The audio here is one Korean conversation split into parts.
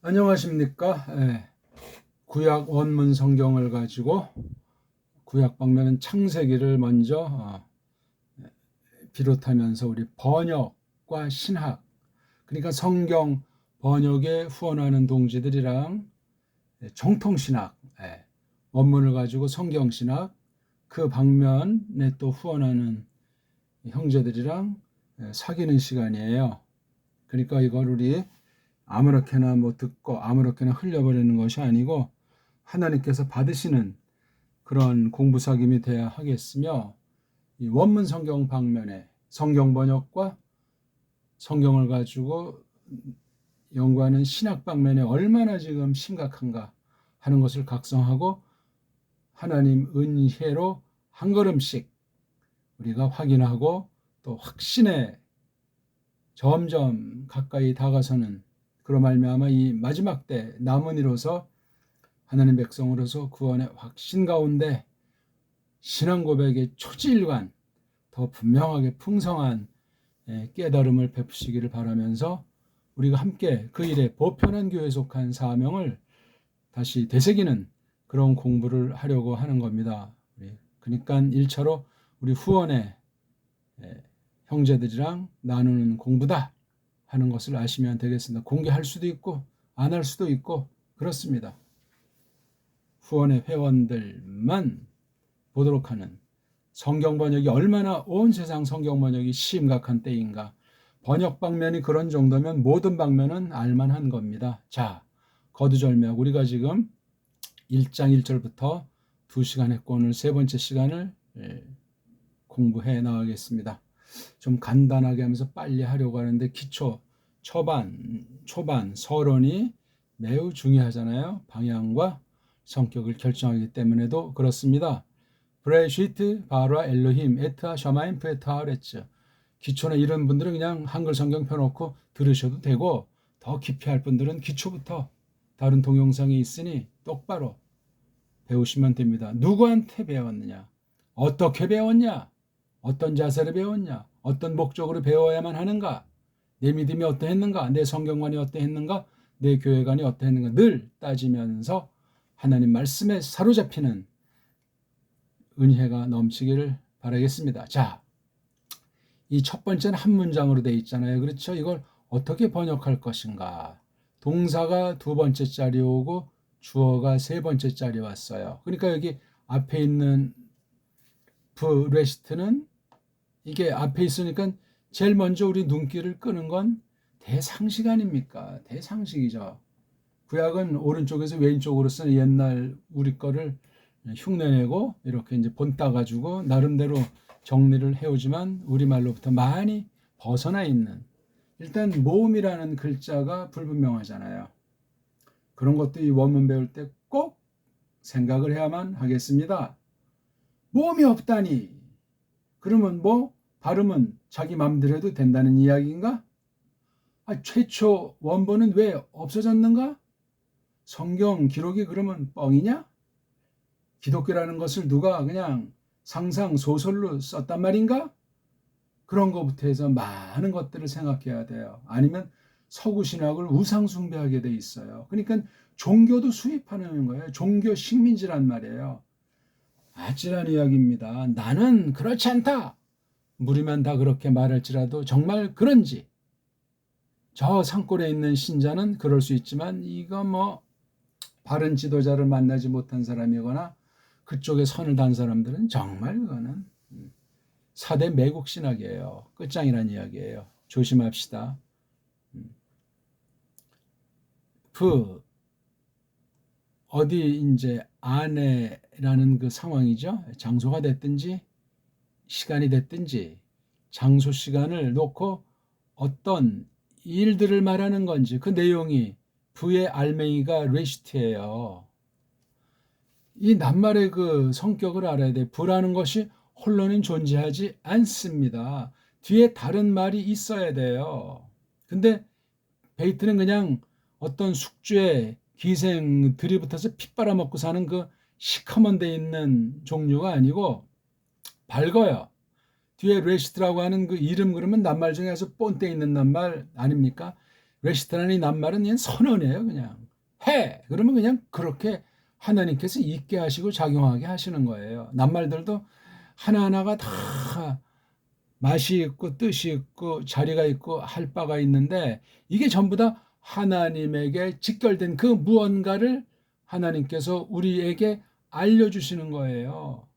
안녕하십니까? 구약 원문 성경을 가지고 구약 방면은 창세기를 먼저 비롯하면서 우리 번역과 신학, 그러니까 성경 번역에 후원하는 동지들이랑 정통신학, 원문을 가지고 성경신학, 그 방면에 또 후원하는 형제들이랑 사귀는 시간이에요. 그러니까 이걸 우리 아무렇게나 듣고 아무렇게나 흘려버리는 것이 아니고 하나님께서 받으시는 그런 공부 사김이 돼야 하겠으며, 이 원문 성경 방면에 성경 번역과 성경을 가지고 연구하는 신학 방면에 얼마나 지금 심각한가 하는 것을 각성하고 하나님 은혜로 한 걸음씩 우리가 확인하고 또 확신에 점점 가까이 다가서는, 그로 말미암아 이 마지막 때 남은 이로서 하나님 백성으로서 구원의 확신 가운데 신앙 고백의 초지일관 더 분명하게 풍성한 깨달음을 베푸시기를 바라면서 우리가 함께 그 일에 보편한 교회에 속한 사명을 다시 되새기는 그런 공부를 하려고 하는 겁니다. 그러니까 1차로 우리 후원의 형제들이랑 나누는 공부다 하는 것을 아시면 되겠습니다. 공개할 수도 있고 안 할 수도 있고 그렇습니다. 후원의 회원들만 보도록 하는 성경 번역이 얼마나 온 세상 성경 번역이 심각한 때인가. 번역 방면이 그런 정도면 모든 방면은 알만한 겁니다. 자, 거두절미하고 우리가 지금 1장 1절부터 2시간 했고 오늘 세 번째 시간을 공부해 나가겠습니다. 좀 간단하게 하면서 빨리 하려고 하는데 기초, 초반, 서론이 매우 중요하잖아요. 방향과 성격을 결정하기 때문에도 그렇습니다. 브레시트 바라 엘로힘 에트하 샤마임 프에트하 그랬죠. 기초는 이런 분들은 그냥 한글 성경 펴놓고 들으셔도 되고, 더 깊이 할 분들은 기초부터 다른 동영상이 있으니 똑바로 배우시면 됩니다. 누구한테 배웠느냐? 어떻게 배웠냐? 어떤 자세를 배웠냐? 어떤 목적으로 배워야만 하는가? 내 믿음이 어떠했는가? 내 성경관이 어떠했는가? 내 교회관이 어떠했는가? 늘 따지면서 하나님 말씀에 사로잡히는 은혜가 넘치기를 바라겠습니다. 자, 이 첫 번째는 한 문장으로 되어 있잖아요. 그렇죠? 이걸 어떻게 번역할 것인가? 동사가 두 번째 자리에 오고 주어가 세 번째 자리에 왔어요. 그러니까 여기 앞에 있는 브레시트는 이게 앞에 있으니까 제일 먼저 우리 눈길을 끄는 건 대상식 아닙니까? 대상식이죠. 구약은 오른쪽에서 왼쪽으로 쓰는 옛날 우리 거를 흉내내고 이렇게 이제 본 따가지고 나름대로 정리를 해오지만 우리말로부터 많이 벗어나 있는, 일단 모음이라는 글자가 불분명하잖아요. 그런 것도 이 원문 배울 때 꼭 생각을 해야만 하겠습니다. 모음이 없다니, 그러면 발음은 자기 맘대로 해도 된다는 이야기인가? 최초 원본은 왜 없어졌는가? 성경 기록이 그러면 뻥이냐? 기독교라는 것을 누가 그냥 상상 소설로 썼단 말인가? 그런 것부터 해서 많은 것들을 생각해야 돼요. 아니면 서구 신학을 우상 숭배하게 돼 있어요. 그러니까 종교도 수입하는 거예요. 종교 식민지란 말이에요. 아찔한 이야기입니다. 나는 그렇지 않다. 무리만 다 그렇게 말할지라도 정말 그런지, 저 산골에 있는 신자는 그럴 수 있지만 이거 바른 지도자를 만나지 못한 사람이거나 그쪽에 선을 단 사람들은 정말 그거는 4대 매국 신학이에요. 끝장이라는 이야기예요. 조심합시다. 어디 이제 안에라는 그 상황이죠. 장소가 됐든지 시간이 됐든지 장소 시간을 놓고 어떤 일들을 말하는 건지 그 내용이 부의 알맹이가 레시트예요. 이 낱말의 그 성격을 알아야 돼. 부라는 것이 홀로는 존재하지 않습니다. 뒤에 다른 말이 있어야 돼요. 근데 베이트는 그냥 어떤 숙주의 기생 들이붙어서 피 빨아먹고 사는 그 시커먼 데 있는 종류가 아니고 밝아요. 뒤에 레시트라고 하는 그 이름 그러면 낱말 중에서 본때 있는 낱말 아닙니까? 레시트라는 이 낱말은 그냥 선언이에요. 그냥 해 그러면 그냥 그렇게 하나님께서 있게 하시고 작용하게 하시는 거예요. 낱말들도 하나하나가 다 맛이 있고 뜻이 있고 자리가 있고 할 바가 있는데 이게 전부 다 하나님에게 직결된 그 무언가를 하나님께서 우리에게 알려주시는 거예요.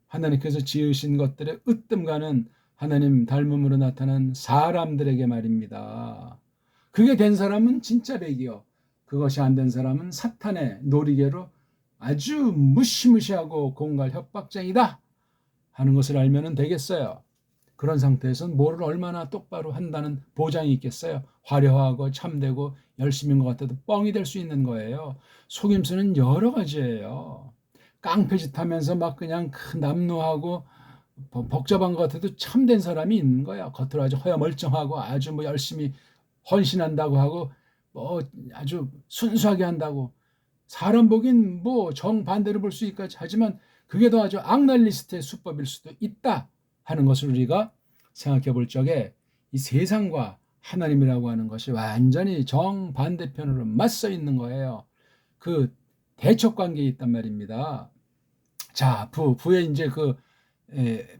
하나님께서 지으신 것들의 으뜸가는 하나님 닮음으로 나타난 사람들에게 말입니다. 그게 된 사람은 진짜 백이요. 그것이 안 된 사람은 사탄의 놀이개로 아주 무시무시하고 공갈 협박쟁이다 하는 것을 알면 되겠어요. 그런 상태에서는 뭐를 얼마나 똑바로 한다는 보장이 있겠어요. 화려하고 참되고 열심인 것 같아도 뻥이 될 수 있는 거예요. 속임수는 여러 가지예요. 깡패짓 하면서 막 그냥 남루하고 복잡한 것 같아도 참된 사람이 있는 거야. 겉으로 아주 허여멀쩡하고 아주 뭐 열심히 헌신한다고 하고 뭐 아주 순수하게 한다고. 사람 보긴 뭐 정반대로 볼 수 있겠지. 하지만 그게 더 아주 악랄 리스트의 수법일 수도 있다 하는 것을 우리가 생각해 볼 적에 이 세상과 하나님이라고 하는 것이 완전히 정반대편으로 맞서 있는 거예요. 그 대척 관계에 있단 말입니다. 자, 부의 이제 그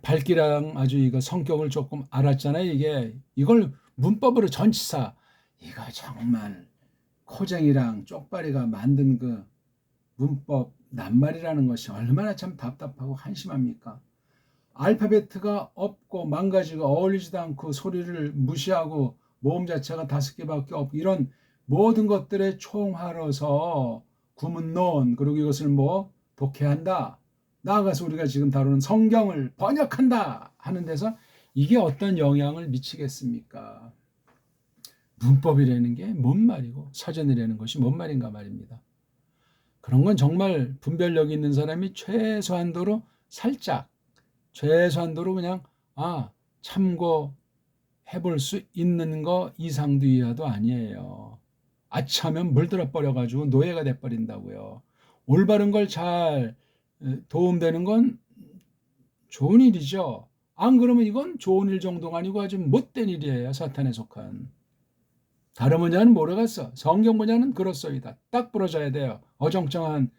밝기랑 아주 이거 성격을 조금 알았잖아요. 이걸 문법으로 전치사 이거 정말 코쟁이랑 쪽발이가 만든 그 문법 낱말이라는 것이 얼마나 참 답답하고 한심합니까? 알파벳가 없고 망가지고 어울리지도 않고 소리를 무시하고 모음 자체가 5개밖에 없고 이런 모든 것들의 총하로서 구문론 그리고 이것을 뭐 독해한다. 나아가서 우리가 지금 다루는 성경을 번역한다 하는 데서 이게 어떤 영향을 미치겠습니까? 문법이라는 게 뭔 말이고 사전이라는 것이 뭔 말인가 말입니다. 그런 건 정말 분별력이 있는 사람이 최소한도로 살짝 최소한도로 그냥 참고해 볼 수 있는 거 이상도 이하도 아니에요. 아차하면 물들어 버려가지고 노예가 돼버린다고요. 올바른 걸 잘 도움되는 건 좋은 일이죠. 안 그러면 이건 좋은 일 정도가 아니고 아주 못된 일이에요. 사탄에 속한. 다른 분야는 모르겠어. 성경 분야는 그렇소이다. 딱 부러져야 돼요. 어정쩡한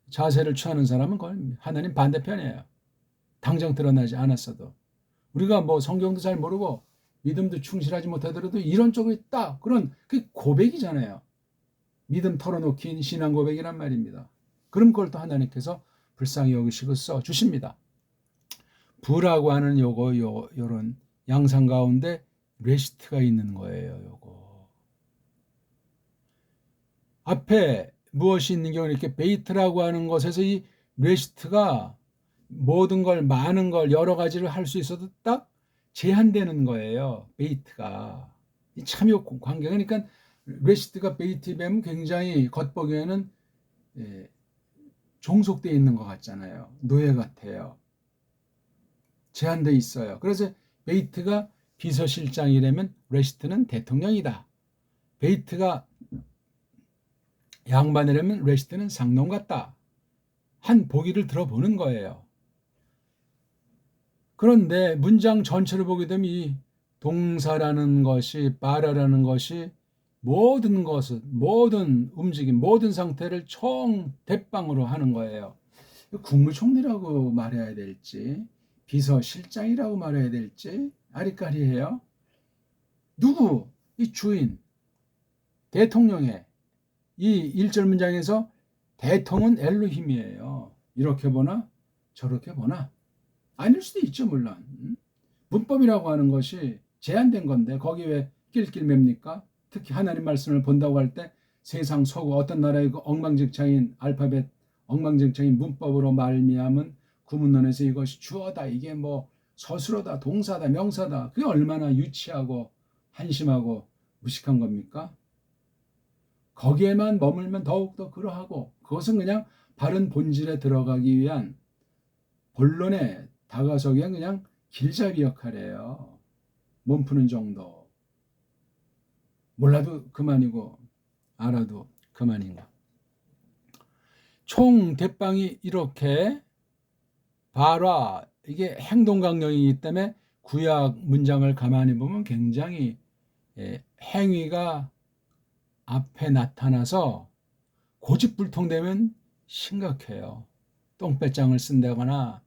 자세를 취하는 사람은 그건 하나님 반대편이에요. 당장 드러나지 않았어도. 우리가 뭐 성경도 잘 모르고 믿음도 충실하지 못하더라도 이런 쪽이 있다. 그런 그 고백이잖아요. 믿음 털어놓긴 신앙 고백이란 말입니다. 그럼 그걸 또 하나님께서 불쌍히 여기시고 써주십니다. 부라고 하는 요런 양상 가운데 레시트가 있는 거예요. 요거. 앞에 무엇이 있는 경우 이렇게 베이트라고 하는 것에서 이 레시트가 모든 걸 많은 걸 여러 가지를 할 수 있어도 딱 제한되는 거예요. 베이트가 이 참여 관계가 그러니까 레시트가 베이트에 비하면 굉장히 겉보기에는 종속되어 있는 것 같잖아요. 노예 같아요. 제한되어 있어요. 그래서 베이트가 비서실장이라면 레시트는 대통령이다. 베이트가 양반이라면 레시트는 상놈 같다. 한 보기를 들어보는 거예요. 그런데 문장 전체를 보게 되면 이 동사라는 것이 빠라라는 것이 모든 것을 모든 움직임 모든 상태를 총 대빵으로 하는 거예요. 국무총리라고 말해야 될지 비서실장이라고 말해야 될지 아리까리해요. 누구? 이 주인 대통령의 이 1절 문장에서 대통은 엘로힘이에요. 이렇게 보나 저렇게 보나 아닐 수도 있죠. 물론 문법이라고 하는 것이 제한된 건데 거기 왜 낄낄 맵니까? 특히 하나님 말씀을 본다고 할 때 세상 서구 어떤 나라의 그 엉망진창인 알파벳 엉망진창인 문법으로 말미암은 구문론에서 이것이 주어다 이게 뭐 서술어다 동사다 명사다 그게 얼마나 유치하고 한심하고 무식한 겁니까? 거기에만 머물면 더욱더 그러하고 그것은 그냥 바른 본질에 들어가기 위한 본론에 다가서기 위한 그냥 길잡이 역할이에요. 몸 푸는 정도. 몰라도 그만이고 알아도 그만인가. 총 대빵이 이렇게 봐라. 이게 행동강령이기 때문에 구약 문장을 가만히 보면 굉장히 행위가 앞에 나타나서 고집불통되면 심각해요. 똥배짱을 쓴다거나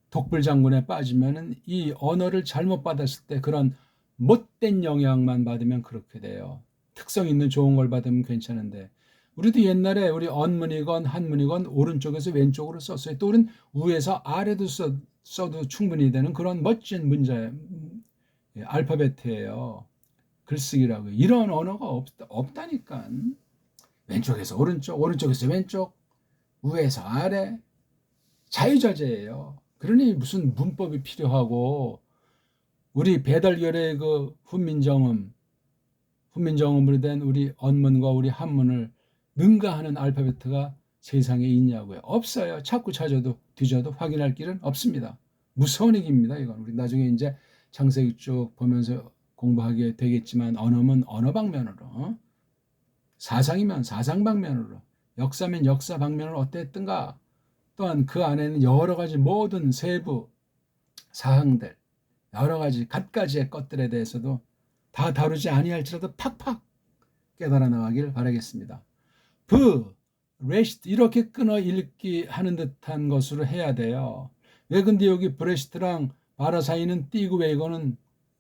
독불장군에 빠지면은 이 언어를 잘못 받았을 때 그런 못된 영향만 받으면 그렇게 돼요. 특성 있는 좋은 걸 받으면 괜찮은데 우리도 옛날에 우리 언문이건 한문이건 오른쪽에서 왼쪽으로 썼어요. 또 우린 위에서 아래도 써도 충분히 되는 그런 멋진 문자 알파벳이에요. 글쓰기라고. 이런 언어가 없다니까. 왼쪽에서 오른쪽, 오른쪽에서 왼쪽, 위에서 아래. 자유자재예요. 그러니 무슨 문법이 필요하고 우리 배달결의 그 훈민정음으로 된 우리 언문과 우리 한문을 능가하는 알파벳가 세상에 있냐고요. 없어요. 자꾸 찾아도 뒤져도 확인할 길은 없습니다. 무서운 얘기입니다. 이건 우리 나중에 이제 창세기 쭉 보면서 공부하게 되겠지만 언어면 언어 방면으로, 사상이면 사상 방면으로, 역사면 역사 방면으로 어땠든가. 또한 그 안에는 여러 가지 모든 세부 사항들, 여러 가지 갖가지의 것들에 대해서도 다 다루지 아니할지라도 팍팍 깨달아 나가길 바라겠습니다. 레시트 이렇게 끊어 읽기 하는 듯한 것으로 해야 돼요. 왜 근데 여기 브레시트랑 바라사이는 띄고 왜 이거는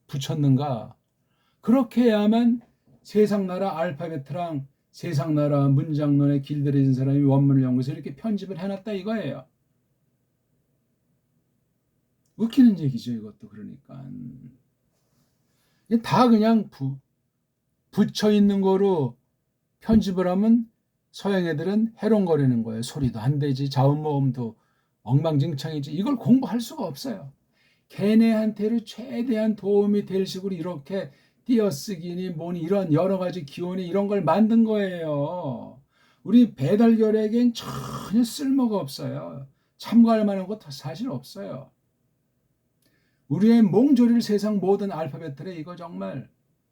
붙였는가? 그렇게 해야만 세상 나라 알파벳이랑 세상 나라 문장론에 길들여진 사람이 원문을 연구해서 이렇게 편집을 해놨다 이거예요. 웃기는 얘기죠, 이것도. 그러니까 다 그냥 붙여 있는 거로 편집을 하면 서양 애들은 해롱거리는 거예요. 소리도 안 되지, 자음모음도 엉망진창이지. 이걸 공부할 수가 없어요. 걔네한테로 최대한 도움이 될 식으로 이렇게 띄어쓰기니 뭐니 이런 여러 가지 기원이 이런 걸 만든 거예요. 우리 배달결에겐 전혀 쓸모가 없어요. 참고할 만한 것도 사실 없어요. 우리의 몽졸일 세상 모든 알파벳들에 이거 정말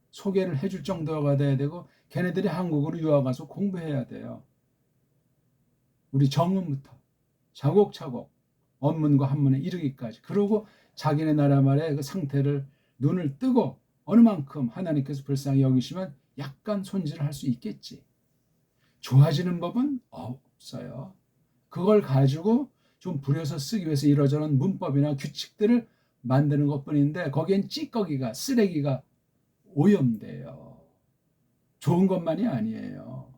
소개를 해줄 정도가 돼야 되고 걔네들이 한국으로 유학 가서 공부해야 돼요. 우리 정음부터 차곡차곡 언문과 한문에 이르기까지. 그리고 자기네 나라 말의 그 상태를 눈을 뜨고 어느 만큼 하나님께서 불쌍히 여기시면 약간 손질을 할 수 있겠지. 좋아지는 법은 없어요. 그걸 가지고 좀 부려서 쓰기 위해서 이러저런 문법이나 규칙들을 만드는 것뿐인데 거기엔 찌꺼기가, 쓰레기가 오염돼요. 좋은 것만이 아니에요.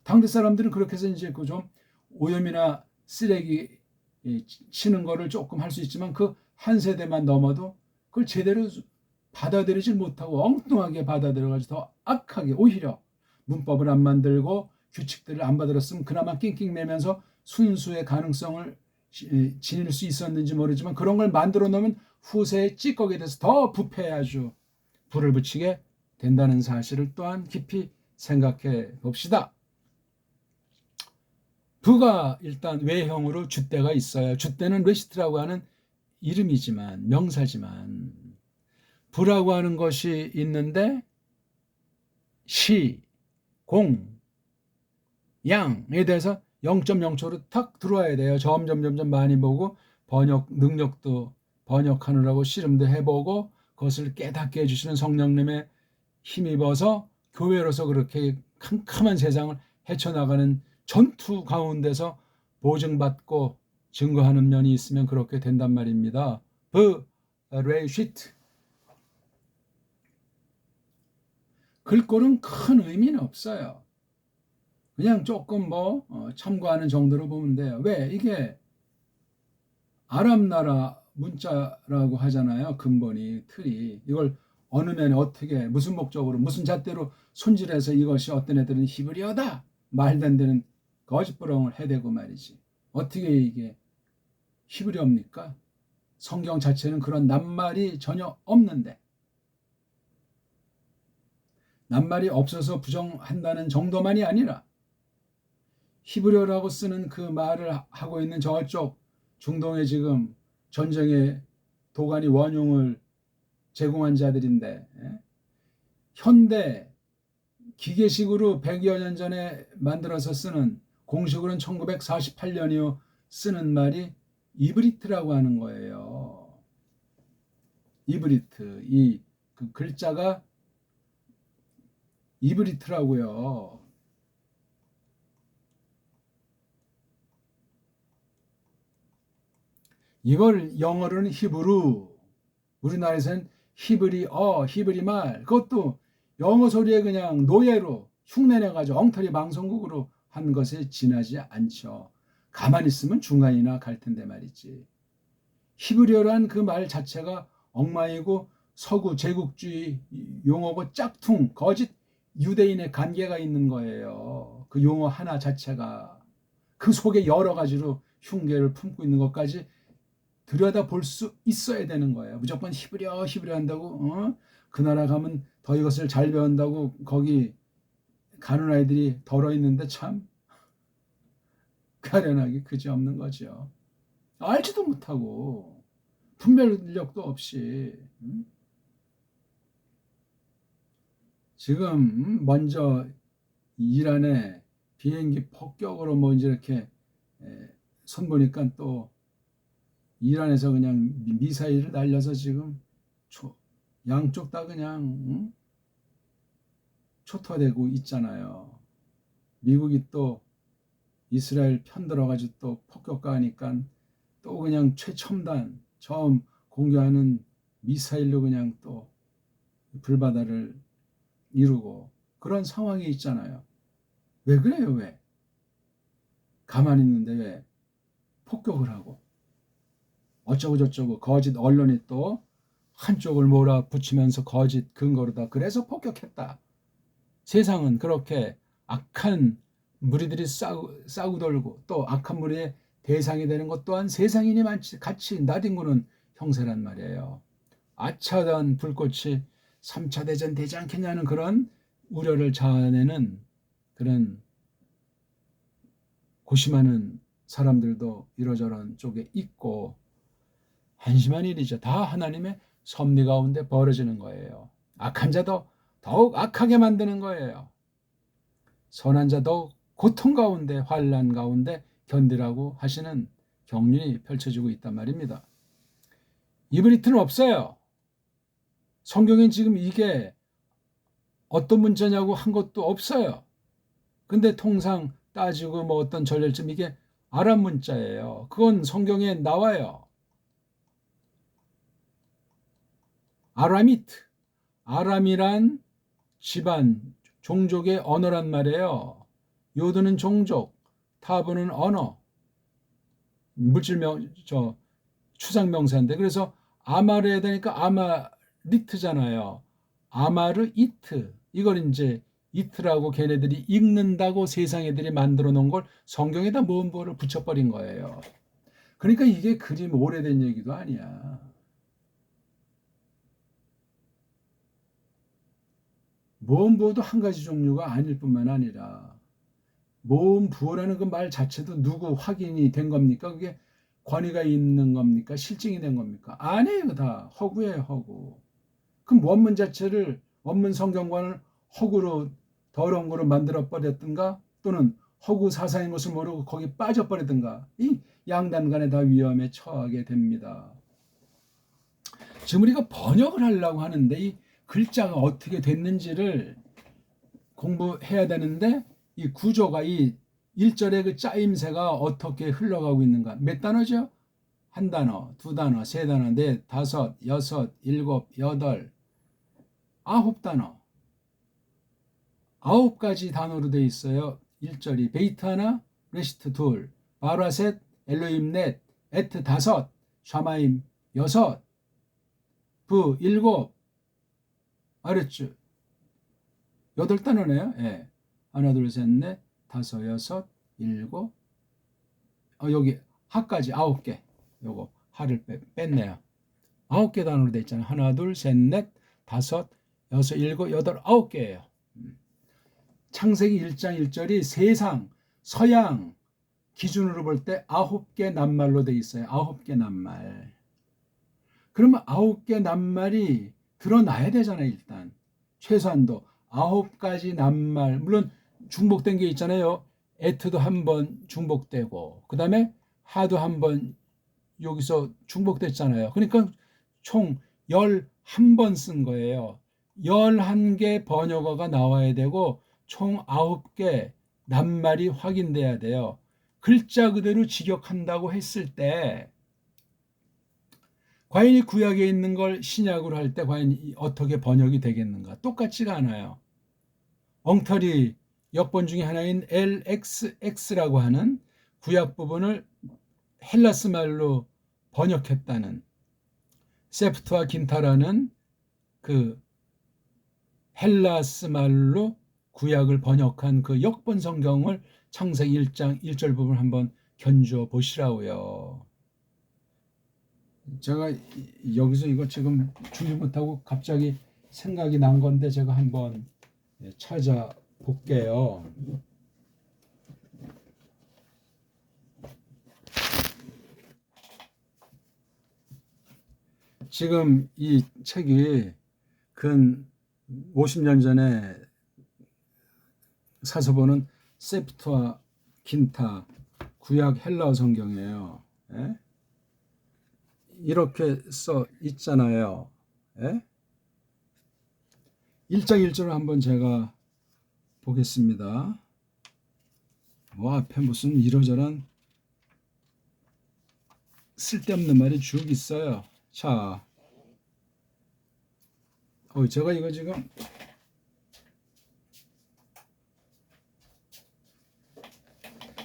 당대 사람들은 그렇게 해서 이제 그 좀 오염이나 쓰레기 치는 거를 조금 할 수 있지만 그 한 세대만 넘어도 그걸 제대로 받아들이지 못하고 엉뚱하게 받아들여가지고 더 악하게 오히려 문법을 안 만들고 규칙들을 안 받아들였으면 그나마 낑낑매면서 순수의 가능성을 지닐 수 있었는지 모르지만 그런 걸 만들어 놓으면 후세의 찌꺼기에 대해서 더 부패에 아주 불을 붙이게 된다는 사실을 또한 깊이 생각해 봅시다. 부가 일단 외형으로 줏대가 있어요. 줏대는 레시트라고 하는 이름이지만 명사지만 부라고 하는 것이 있는데 시, 공, 양에 대해서 0.0초로 탁 들어와야 돼요. 점점 많이 보고 번역 능력도 번역하느라고 씨름도 해보고 그것을 깨닫게 해주시는 성령님의 힘입어서 교회로서 그렇게 캄캄한 세상을 헤쳐나가는 전투 가운데서 보증받고 증거하는 면이 있으면 그렇게 된단 말입니다. 브레시트 글꼴은 큰 의미는 없어요. 그냥 조금 참고하는 정도로 보면 돼요. 왜? 이게 아랍 나라 문자라고 하잖아요. 근본이, 틀이. 이걸 어느 면에 어떻게 무슨 목적으로 무슨 잣대로 손질해서 이것이 어떤 애들은 히브리어다 말도 안 되는 거짓부렁을 해대고 말이지. 어떻게 이게 히브리어입니까? 성경 자체는 그런 낱말이 전혀 없는데 낱말이 없어서 부정한다는 정도만이 아니라 히브리어라고 쓰는 그 말을 하고 있는 저쪽 중동에 지금 전쟁의 도가니 원흉을 제공한 자들인데 현대 기계식으로 100여 년 전에 만들어서 쓰는 공식으로는 1948년이요 쓰는 말이 이브리트라고 하는 거예요. 이브리트 이 그 글자가 이브리트라고요. 이걸 영어로는 히브루, 우리나라에서는 히브리어, 히브리말, 그것도 영어 소리에 그냥 노예로 흉내내가지고 엉터리 방송국으로 한 것에 지나지 않죠. 가만히 있으면 중간이나 갈 텐데 말이지. 히브리어란 그 말 자체가 엉망이고 서구 제국주의 용어고 짝퉁, 거짓 유대인의 관계가 있는 거예요. 그 용어 하나 자체가. 그 속에 여러 가지로 흉계를 품고 있는 것까지 들여다볼 수 있어야 되는 거예요. 무조건 히브리어 한다고 그 나라 가면 더 이것을 잘 배운다고 거기 가는 아이들이 덜어 있는데 참 가련하기 그지없는 거죠. 알지도 못하고 분별력도 없이 지금 먼저 이란에 비행기 폭격으로 뭐 이제 이렇게 선보니까 또 이란에서 그냥 미사일을 날려서 지금 양쪽 다 그냥 초토화되고 있잖아요. 미국이 또 이스라엘 편들어가지고 또 폭격가하니까 또 그냥 최첨단 처음 공개하는 미사일로 그냥 또 불바다를 이루고 그런 상황이 있잖아요. 왜 그래요? 왜? 가만히 있는데 왜 폭격을 하고 어쩌고 저쩌고 거짓 언론이 또 한쪽을 몰아붙이면서 거짓 근거로다. 그래서 폭격했다. 세상은 그렇게 악한 무리들이 싸고 돌고 또 악한 무리의 대상이 되는 것 또한 세상인이 같이 나뒹구는 형세란 말이에요. 아차단 불꽃이 3차 대전 되지 않겠냐는 그런 우려를 자아내는 그런 고심하는 사람들도 이러저런 쪽에 있고 한심한 일이죠. 다 하나님의 섭리 가운데 벌어지는 거예요. 악한 자도 더욱 악하게 만드는 거예요. 선한 자도 고통 가운데 환난 가운데 견디라고 하시는 경륜이 펼쳐지고 있단 말입니다. 이브리트는 없어요. 성경엔 지금 이게 어떤 문자냐고 한 것도 없어요. 근데 통상 따지고 뭐 어떤 전례점 이게 아람 문자예요. 그건 성경에 나와요. 아라미트. 아람이란 집안, 종족의 언어란 말이에요. 요드는 종족, 타브는 언어, 추상명사인데 그래서 아마르 해야 되니까 아마리트잖아요. 아마르 이트. 이걸 이제 이트라고 걔네들이 읽는다고 세상 애들이 만들어 놓은 걸 성경에다 모음보를 붙여버린 거예요. 그러니까 이게 그림 오래된 얘기도 아니야. 모음보도 한 가지 종류가 아닐 뿐만 아니라 모음부호라는 그 말 자체도 누구 확인이 된 겁니까? 그게 권위가 있는 겁니까? 실증이 된 겁니까? 아니에요. 다 허구예요. 허구. 그럼 원문 자체를 원문 성경과는 허구로 더러운 거로 만들어 버렸든가 또는 허구 사상인 것을 모르고 거기 빠져버리든가 이 양단 간에 다 위험에 처하게 됩니다. 지금 우리가 번역을 하려고 하는데 이 글자가 어떻게 됐는지를 공부해야 되는데 이 구조가 이 1절의 그 짜임새가 어떻게 흘러가고 있는가. 몇 단어죠? 한 단어, 두 단어, 세 단어, 넷, 다섯, 여섯, 일곱, 여덟, 9단어. 9가지 단어로 되어 있어요. 1절이 베이트 하나, 레시트 둘, 바라셋, 엘로임 넷, 에트 다섯, 샤마임 여섯, 부 일곱, 알았죠? 8단어네요. 예. 하나, 둘, 셋, 넷, 다섯, 여섯, 일곱, 여기 하까지 9개. 요거 하를 뺐네요. 9개 단어로 돼 있잖아요. 하나, 둘, 셋, 넷, 다섯, 여섯, 일곱, 여덟, 9개예요. 창세기 1장 1절이 세상, 서양 기준으로 볼 때 9개 낱말로 돼 있어요. 9개 낱말. 그러면 9개 낱말이 드러나야 되잖아요. 일단 최소한도 9가지 낱말, 물론 중복된 게 있잖아요. 에트도 한번 중복되고 그 다음에 하도 한번 여기서 중복됐잖아요. 그러니까 총 11번 쓴 거예요. 11개 번역어가 나와야 되고 총 9개 낱말이 확인돼야 돼요. 글자 그대로 직역한다고 했을 때 과연 이 구약에 있는 걸 신약으로 할 때 과연 어떻게 번역이 되겠는가? 똑같지가 않아요. 엉터리 역번 중에 하나인 LXX라고 하는 구약 부분을 헬라스 말로 번역했다는 세프트와 긴타라는 그 헬라스 말로 구약을 번역한 그 역번 성경을 창세기 1장 1절 부분 한번 견주어 보시라고요. 제가 여기서 이거 지금 준비 못하고 갑자기 생각이 난 건데 제가 한번 찾아볼게요. 지금 이 책이 근 50년 전에 사서 보는 세프트와 긴타 구약 헬라어 성경이에요. 예? 이렇게 써 있잖아요. 예? 1장 1절을 한번 제가 보겠습니다. 앞에 무슨 이러저런 쓸데없는 말이 쭉 있어요. 자, 제가 이거 지금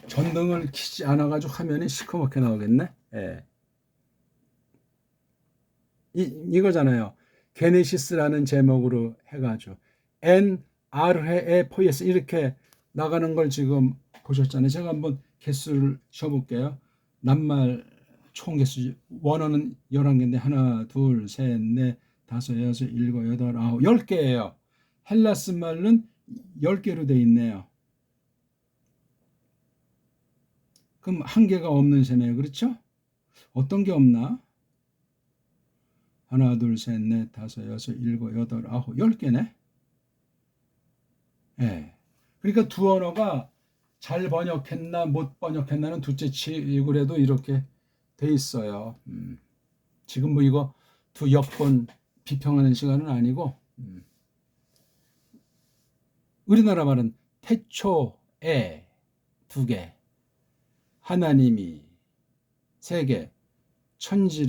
전등을 켜지 않아가지고 화면이 시커멓게 나오겠네. 예. 이거잖아요. 게네시스라는 제목으로 해가지고 NR해에 이렇게 나가는 걸 지금 보셨잖아요. 제가 한번 개수를 쳐볼게요. 낱말 총 개수 원어는 11개인데 하나, 둘, 셋, 넷, 다섯, 여섯, 일곱, 여덟, 아홉, 10개예요. 헬라스 말은 10개로 돼 있네요. 그럼 한 개가 없는 셈이에요. 그렇죠? 어떤 게 없나? 하나, 둘, 셋, 넷, 다섯, 여섯, 일곱, 여덟, 아홉, 10개네. 예. 그러니까 두 언어가 잘 번역했나 못 번역했나는 둘째 치고 그래도 이렇게 돼 있어요. 지금 뭐 이거 두 역번 비평하는 시간은 아니고 우리나라 말은 태초에 2개, 하나님이 3개, 천지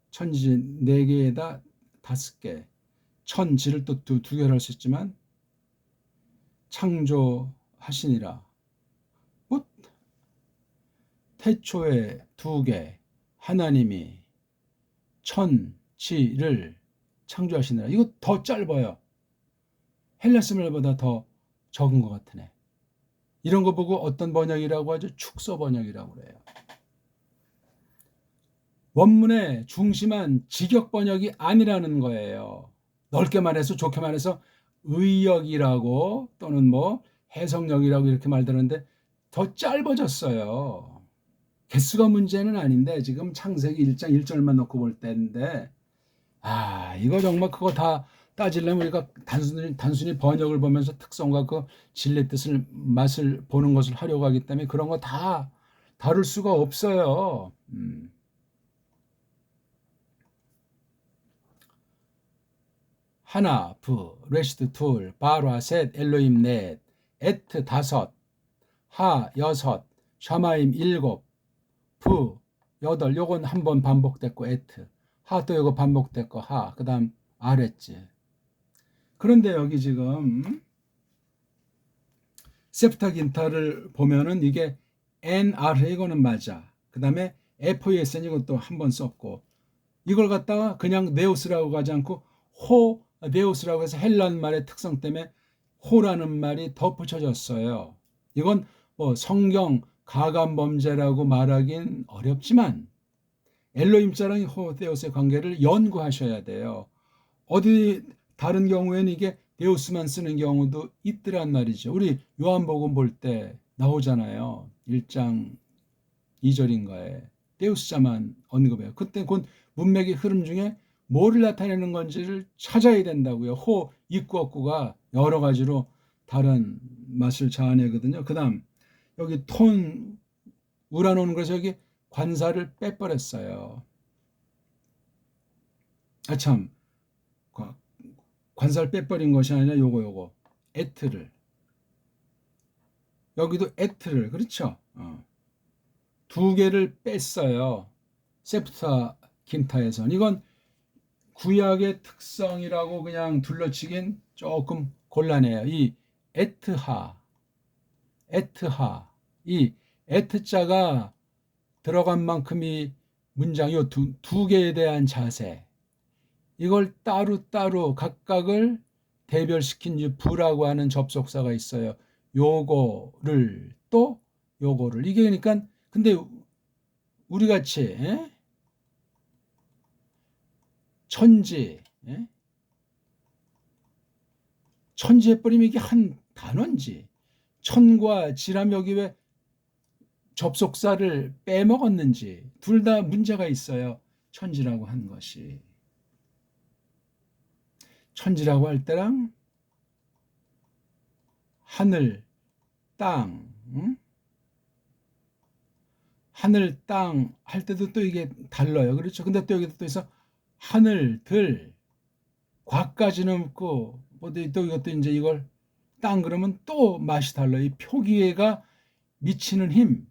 4개에다 5개, 천지를 또 두 개를 할 수 있지만 창조하시니라. 뭐 태초에 2개, 하나님이 천지를 창조하시니라. 이거 더 짧아요. 헬라스 말보다 더 적은 것 같으네. 이런 거 보고 어떤 번역이라고 하죠? 축소 번역이라고 그래요. 원문의 중심한 직역 번역이 아니라는 거예요. 넓게 말해서 좋게 말해서 의역이라고 또는 뭐 해석력이라고 이렇게 말되는데 더 짧아졌어요. 개수가 문제는 아닌데 지금 창세기 1장 1절만 놓고 볼 때인데 이거 정말 그거 다 따지려면 우리가 단순히 번역을 보면서 특성과 그 진리 뜻을 맛을 보는 것을 하려고 하기 때문에 그런 거 다 다룰 수가 없어요. 하나, 부, 레시드 둘, 바라 셋, 엘로임 넷, 에트 5, 하 6, 샤마임 7, 부 8. 요건 한 번 반복됐고 에트. 하 또 요거 반복됐고 하. 그다음 아랬지. 그런데 여기 지금 세프타긴타를 보면은 이게 NR 이거는 맞아. 그다음에 FOS는 이것도 한 번 썼고 이걸 갖다가 그냥 네오스라고 가지 않고 호 네오스라고 해서 헬란 말의 특성 때문에 호라는 말이 덧붙여졌어요. 이건 뭐 성경 가감 범죄라고 말하긴 어렵지만 엘로힘자랑 호데우스의 관계를 연구하셔야 돼요. 어디 다른 경우에는 이게 데우스만 쓰는 경우도 있더란 말이죠. 우리 요한복음 볼 때 나오잖아요. 1장 2절인가에 데우스자만 언급해요. 그때 곧 문맥의 흐름 중에 뭐를 나타내는 건지를 찾아야 된다고요. 호, 입구, 없구가 여러 가지로 다른 맛을 자아내거든요. 그 다음 여기 톤 우라노는 그래서 여기 관사를 빼버렸어요. 참 관사를 빼버린 것이 아니라 요거 에트를, 여기도 에트를, 그렇죠? 두 개를 뺐어요. 세프타긴타에선. 이건 구약의 특성이라고 그냥 둘러치긴 조금 곤란해요. 이 에트하, 이 에트자가 들어간 만큼 이 문장, 요 두 개에 대한 자세, 이걸 따로따로 각각을 대별시킨 이 부라고 하는 접속사가 있어요. 요거를 또 요거를. 이게 그러니까 근데 우리 같이 천지, 천지해버리면 이게 한 단어인지, 천과 지람 여기 왜 접속사를 빼먹었는지 둘 다 문제가 있어요. 천지라고 한 것이. 천지라고 할 때랑 하늘, 땅, 하늘, 땅 할 때도 또 이게 달라요. 그렇죠? 근데 또 여기도 또 있어 하늘, 들, 과까지는 없고 또 이것도 이제 이걸 땅 그러면 또 맛이 달라요. 이 표기회가 미치는 힘,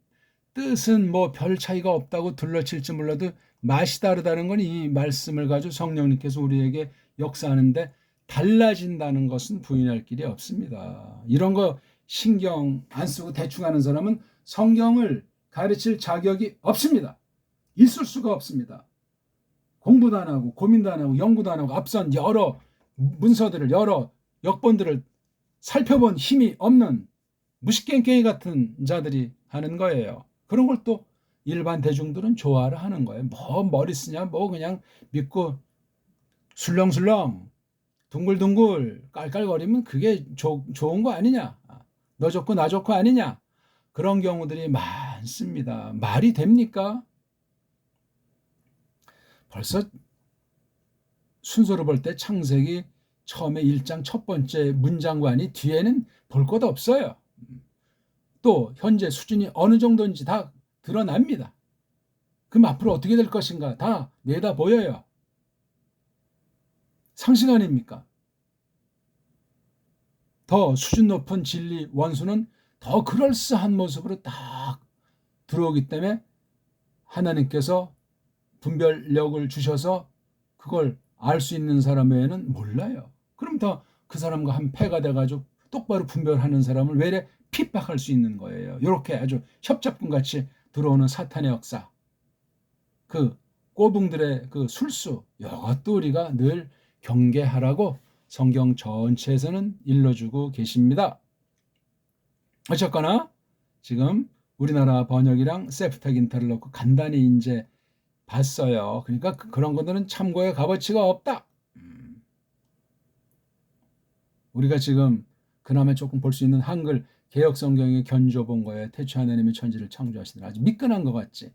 뜻은 뭐 별 차이가 없다고 둘러칠지 몰라도 맛이 다르다는 건 이 말씀을 가지고 성령님께서 우리에게 역사하는데 달라진다는 것은 부인할 길이 없습니다. 이런 거 신경 안 쓰고 대충 하는 사람은 성경을 가르칠 자격이 없습니다. 있을 수가 없습니다. 공부도 안 하고 고민도 안 하고 연구도 안 하고 앞선 여러 문서들을, 여러 역본들을 살펴본 힘이 없는 무식갱갱이 같은 자들이 하는 거예요. 그런 걸 또 일반 대중들은 좋아를 하는 거예요. 뭐 머리 쓰냐, 뭐 그냥 믿고 술렁술렁 둥글둥글 깔깔거리면 그게 좋은 거 아니냐, 너 좋고 나 좋고 아니냐, 그런 경우들이 많습니다. 말이 됩니까? 벌써 순서로 볼 때 창세기 처음에 1장 첫 번째 문장과 아니 뒤에는 볼 것 없어요. 또 현재 수준이 어느 정도인지 다 드러납니다. 그럼 앞으로 어떻게 될 것인가 다 내다 보여요. 상식 아닙니까? 더 수준 높은 진리 원수는 더 그럴싸한 모습으로 딱 들어오기 때문에 하나님께서 분별력을 주셔서 그걸 알 수 있는 사람 외에는 몰라요. 그럼 더 그 사람과 한 패가 돼가지고 똑바로 분별하는 사람을 외래 핍박할 수 있는 거예요. 이렇게 아주 협잡군같이 들어오는 사탄의 역사, 그 꼬붕들의 그 술수, 이것도 우리가 늘 경계하라고 성경 전체에서는 일러주고 계십니다. 어쨌거나 지금 우리나라 번역이랑 세프타긴타를 넣고 간단히 이제 봤어요. 그러니까 그런 것들은 참고의 값어치가 없다. 우리가 지금 그나마 조금 볼 수 있는 한글 개역 성경에 견줘 본 거예요. 태초 하나님이 천지를 창조하시더라. 아주 미끈한 것 같지.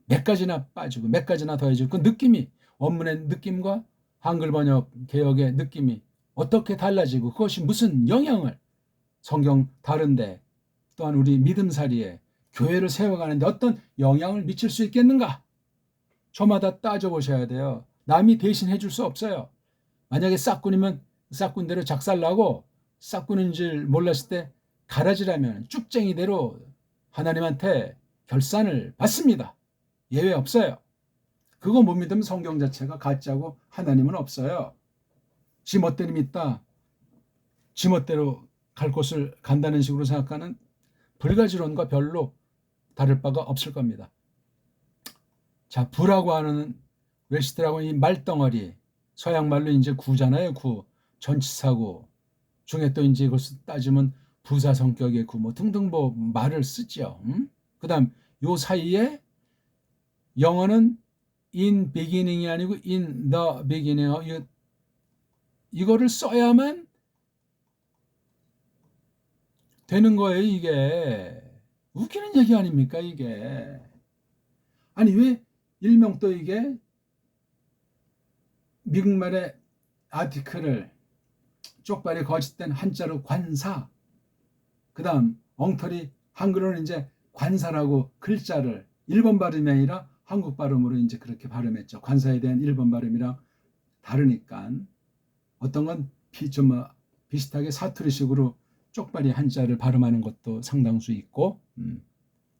몇 가지나 빠지고 몇 가지나 더해지고 그 느낌이, 원문의 느낌과 한글 번역 개역의 느낌이 어떻게 달라지고 그것이 무슨 영향을 성경 다른데 또한 우리 믿음살이에 교회를 세워가는데 어떤 영향을 미칠 수 있겠는가? 저마다 따져보셔야 돼요. 남이 대신 해줄 수 없어요. 만약에 싹군이면 싹군대로 작살나고 싹군인 줄 몰랐을 때 가라지라면 쭉쟁이대로 하나님한테 결산을 받습니다. 예외 없어요. 그거 못 믿으면 성경 자체가 가짜고 하나님은 없어요. 지 멋대로 믿다, 지 멋대로 갈 곳을 간다는 식으로 생각하는 불가지론과 별로 다를 바가 없을 겁니다. 자, 부라고 하는 웰시트라고 이 말덩어리, 서양 말로 이제 구잖아요. 구, 전치사구 중에 또 이제 이것을 따지면 부사 성격의 구, 뭐 등등 뭐 말을 쓰죠. 그다음 요 사이에 영어는 in beginning이 아니고 in the beginning, 이거를 써야만 되는 거예요. 이게 웃기는 얘기 아닙니까? 이게 아니 왜 일명 또 이게 미국말의 아티클을 쪽발이 거짓된 한자로 관사, 그 다음 엉터리 한글로는 이제 관사라고 글자를 일본 발음이 아니라 한국 발음으로 이제 그렇게 발음했죠. 관사에 대한 일본 발음이랑 다르니까 어떤 건 좀 비슷하게 사투리식으로 쪽발이 한자를 발음하는 것도 상당수 있고,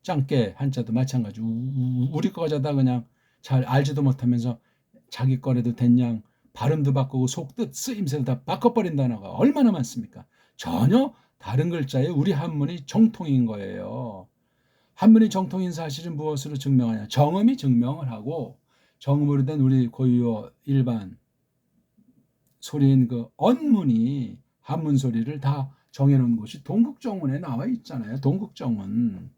짱깨 한자도 마찬가지. 우리 거 가져다 그냥 잘 알지도 못하면서 자기 거래도 됐냥 발음도 바꾸고 속뜻 쓰임새도 다 바꿔버린 단어가 얼마나 많습니까? 전혀 다른 글자에 우리 한문이 정통인 거예요. 한문이 정통인 사실은 무엇으로 증명하냐? 정음이 증명을 하고, 정음으로 된 우리 고유어 일반 소리인 그 언문이 한문 소리를 다 정해놓은 곳이 동국정운에 나와 있잖아요. 동국정운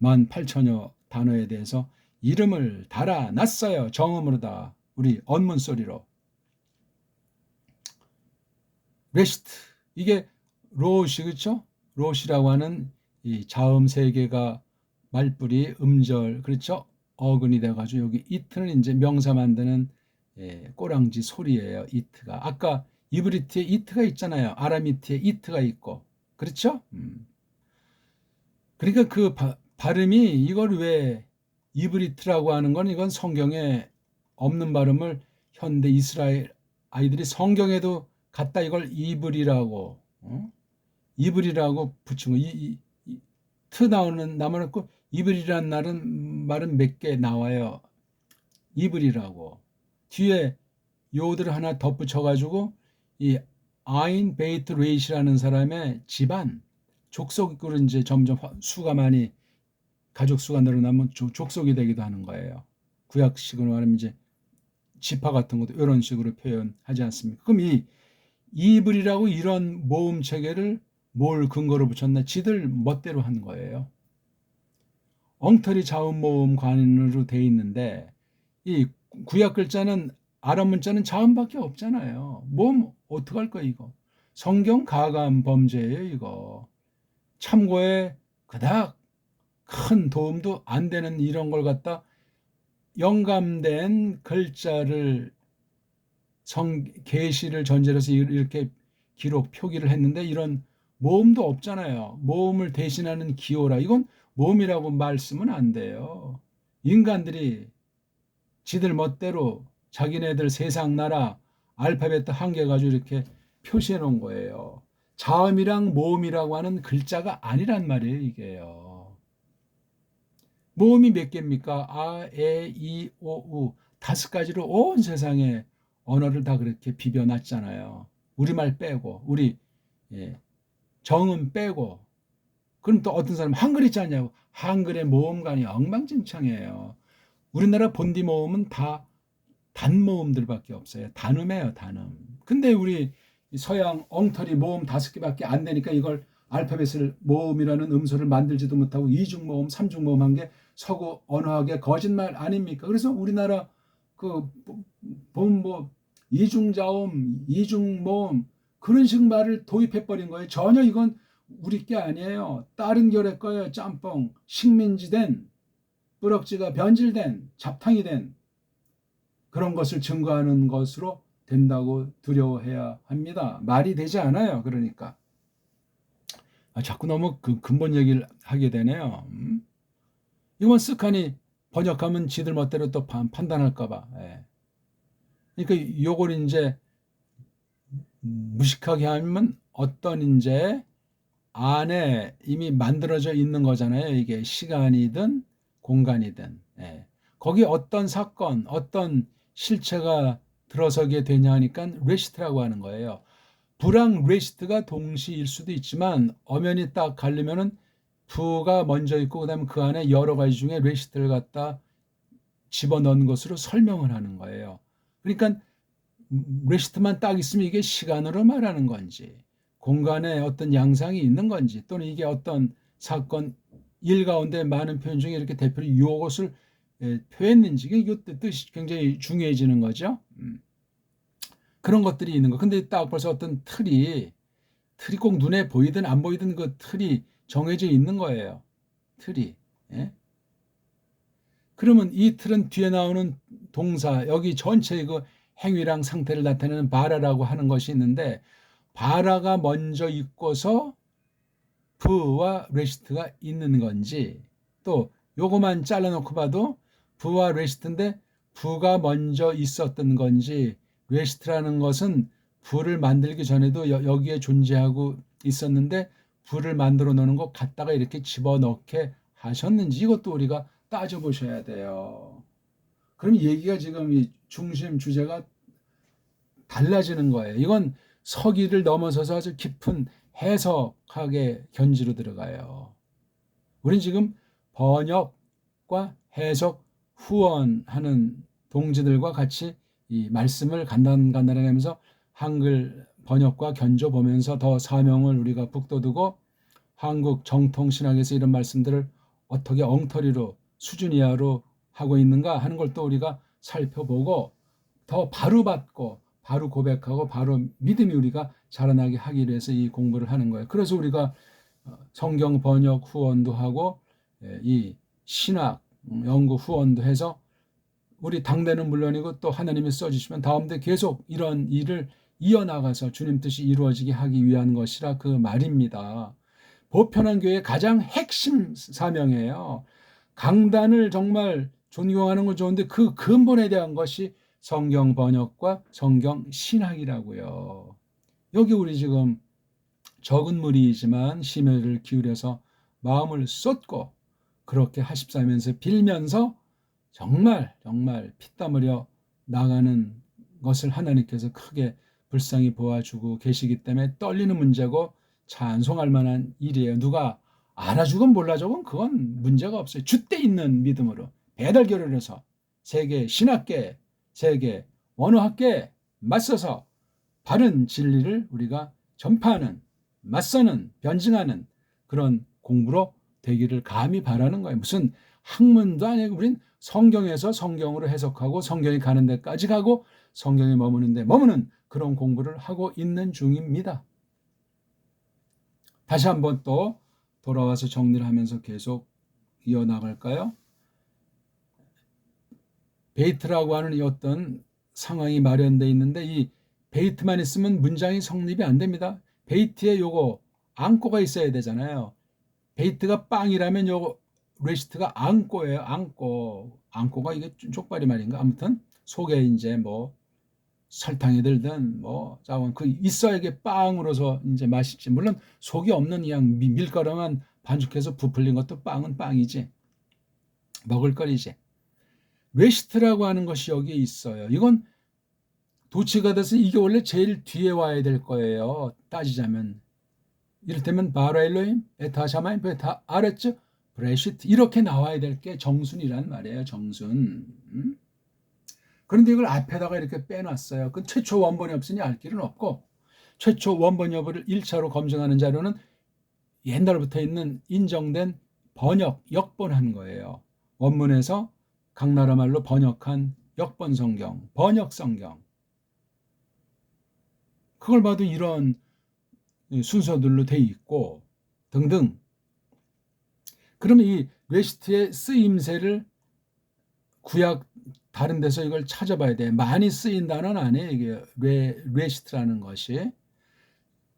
18,000여 단어에 대해서 이름을 달아놨어요. 정음으로다. 우리 언문 소리로. 레시트, 이게 로시, 그렇죠? 로시라고 하는 이 자음 세 개가 말뿌리 음절, 그렇죠? 어근이 돼가지고 여기 이트는 이제 명사 만드는 꼬랑지 소리예요. 이트가. 아까 이브리트에 이트가 있잖아요. 아라미트에 이트가 있고, 그렇죠? 그러니까 그 발음이, 이걸 왜 이브리트라고 하는 건, 이건 성경에 없는 발음을 현대 이스라엘 아이들이 성경에도 갖다 이걸 이브리라고, 이브리라고 붙인 거. 트 나오는 남아놓고 이브리라는 말은 몇 개 나와요. 이브리라고. 뒤에 요들을 하나 덧붙여가지고 이 아인 베이트 레이시라는 사람의 집안 족속으로 이제 점점 수가 많이, 가족 수가 늘어나면 족속이 되기도 하는 거예요. 구약식으로 말하면 이제 지파 같은 것도 이런 식으로 표현하지 않습니까? 그럼 이 이블이라고 이런 모음 체계를 뭘 근거로 붙였나? 지들 멋대로 한 거예요. 엉터리 자음 모음 관으로 돼 있는데, 이 구약 글자는, 아랍 문자는 자음밖에 없잖아요. 모음 어떡할 거야 이거. 성경 가감 범죄예요 이거. 참고에 그닥 큰 도움도 안 되는 이런 걸 갖다 영감된 글자를 계시를 전제로 해서 이렇게 기록 표기를 했는데, 이런 모음도 없잖아요. 모음을 대신하는 기호라, 이건 모음이라고 말씀은 안 돼요. 인간들이 지들 멋대로 자기네들 세상 나라 알파벳 한 개 가지고 이렇게 표시해 놓은 거예요. 자음이랑 모음이라고 하는 글자가 아니란 말이에요 이게요. 모음이 몇 개입니까? 아, 에, 이, 오, 우 5가지로 온 세상에 언어를 다 그렇게 비벼놨잖아요. 우리말 빼고, 우리 정음 빼고. 그럼 또 어떤 사람은 한글 있지 않냐고. 한글의 모음관이 엉망진창이에요. 우리나라 본디 모음은 다 단모음들밖에 없어요. 단음이에요, 단음. 근데 우리 서양 엉터리 모음 5개밖에 안 되니까 이걸 알파벳을 모음이라는 음소를 만들지도 못하고 이중모음, 삼중모음 한 게 서구 언어학의 거짓말 아닙니까? 그래서 우리나라 이중자음, 이중모음 그런 식 말을 도입해버린 거예요. 전혀 이건 우리 게 아니에요. 다른 결의 거예요. 짬뽕, 식민지된, 뿌럭지가 변질된, 잡탕이 된 그런 것을 증거하는 것으로 된다고 두려워해야 합니다. 말이 되지 않아요. 그러니까. 자꾸 너무 근본 얘기를 하게 되네요. 이건 쓱하니 번역하면 지들 멋대로 또 판단할까봐. 그러니까 요걸 이제 무식하게 하면 어떤 이제 안에 이미 만들어져 있는 거잖아요. 이게 시간이든 공간이든. 거기 어떤 사건, 어떤 실체가 들어서게 되냐 하니까 레시트라고 하는 거예요. 부랑 레시트가 동시일 수도 있지만 엄연히 딱 가르면은 부가 먼저 있고 그다음에 그 안에 여러 가지 중에 레시트를 갖다 집어넣은 것으로 설명을 하는 거예요. 그러니까 레시트만 딱 있으면 이게 시간으로 말하는 건지, 공간에 어떤 양상이 있는 건지, 또는 이게 어떤 사건 일 가운데 많은 표현 중에 이렇게 대표로 이것을 표했는지, 이것도 뜻이 굉장히 중요해지는 거죠. 그런 것들이 있는 거. 근데 딱 벌써 어떤 틀이 꼭 눈에 보이든 안 보이든 그 틀이 정해져 있는 거예요. 틀이. 그러면 이 틀은 뒤에 나오는 동사, 여기 전체의 그 행위랑 상태를 나타내는 바라라고 하는 것이 있는데, 바라가 먼저 있고서 부와 레시트가 있는 건지, 또 요거만 잘라놓고 봐도 부와 레시트인데 부가 먼저 있었던 건지, 레시트라는 것은 불을 만들기 전에도 여기에 존재하고 있었는데 불을 만들어 놓는 거 갖다가 이렇게 집어넣게 하셨는지 이것도 우리가 따져보셔야 돼요. 그럼 얘기가 지금 이 중심 주제가 달라지는 거예요. 이건 서기를 넘어서서 아주 깊은 해석학의 견지로 들어가요. 우린 지금 번역과 해석 후원하는 동지들과 같이 이 말씀을 간단하게 하면서 한글 번역과 견조 보면서 더 사명을 우리가 북돋우고 한국 정통신학에서 이런 말씀들을 어떻게 엉터리로 수준 이하로 하고 있는가 하는 걸 또 우리가 살펴보고 더 바로 받고 바로 고백하고 바로 믿음이 우리가 자라나게 하기 위해서 이 공부를 하는 거예요. 그래서 우리가 성경 번역 후원도 하고 이 신학 연구 후원도 해서 우리 당대는 물론이고 또 하나님이 써주시면 다음대 계속 이런 일을 이어나가서 주님 뜻이 이루어지게 하기 위한 것이라 그 말입니다. 보편한 교회의 가장 핵심 사명이에요. 강단을 정말 존경하는 건 좋은데 그 근본에 대한 것이 성경 번역과 성경 신학이라고요. 여기 우리 지금 적은 무리이지만 심혈을 기울여서 마음을 쏟고 그렇게 하십사면서 빌면서 정말 피땀 흘려 나가는 것을 하나님께서 크게 불쌍히 보아주고 계시기 때문에 떨리는 문제고 찬송할 만한 일이에요. 누가 알아주건 몰라주건 그건 문제가 없어요. 줏대 있는 믿음으로 배달교류를 해서 세계 신학계, 세계 원어학계에 맞서서 바른 진리를 우리가 전파하는, 맞서는, 변증하는 그런 공부로 되기를 감히 바라는 거예요. 무슨 학문도 아니고 우린 성경에서 성경으로 해석하고 성경이 가는 데까지 가고 성경이 머무는데 머무는 그런 공부를 하고 있는 중입니다. 다시 한번 또 돌아와서 정리를 하면서 계속 이어나갈까요? 베이트라고 하는 이 어떤 상황이 마련되어 있는데 이 베이트만 있으면 문장이 성립이 안 됩니다. 베이트에 요거 앙꼬가 있어야 되잖아요. 베이트가 빵이라면 요거 레시트가 앙꼬예요. 앙꼬가 이게 족발이 말인가? 아무튼 속에 이제 뭐 설탕이 들든 뭐 자원 그 있어야 이게 빵으로서 이제 맛있지. 물론 속이 없는 그냥 밀가루만 반죽해서 부풀린 것도 빵은 빵이지. 먹을거리지. 레시트라고 하는 것이 여기에 있어요. 이건 도치가 돼서 이게 원래 제일 뒤에 와야 될 거예요. 따지자면. 이를테면 바라일로임, 에타샤마임, 베타 아랬죠? 브레시트 이렇게 나와야 될 게 정순이란 말이에요. 정순. 그런데 이걸 앞에다가 이렇게 빼놨어요. 그 최초 원본이 없으니 알 길은 없고 최초 원본 여부를 1차로 검증하는 자료는 옛날부터 있는 인정된 번역, 역번한 거예요. 원문에서 각 나라 말로 번역한 역번 성경, 번역 성경. 그걸 봐도 이런 순서들로 돼 있고 등등. 그러면 이 레시트의 쓰임새를 구약 다른 데서 이걸 찾아봐야 돼. 많이 쓰인 단어는 아니에요. 이게 레시트라는 것이.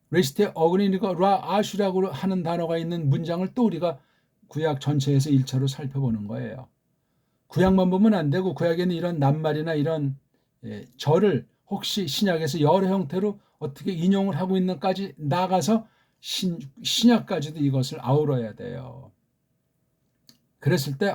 레시트의 어근이니까 라아슈라고 하는 단어가 있는 문장을 또 우리가 구약 전체에서 1차로 살펴보는 거예요. 구약만 보면 안 되고 구약에는 이런 낱말이나 이런 절을 혹시 신약에서 여러 형태로 어떻게 인용을 하고 있는까지 나가서 신약까지도 이것을 아우러야 돼요. 그랬을 때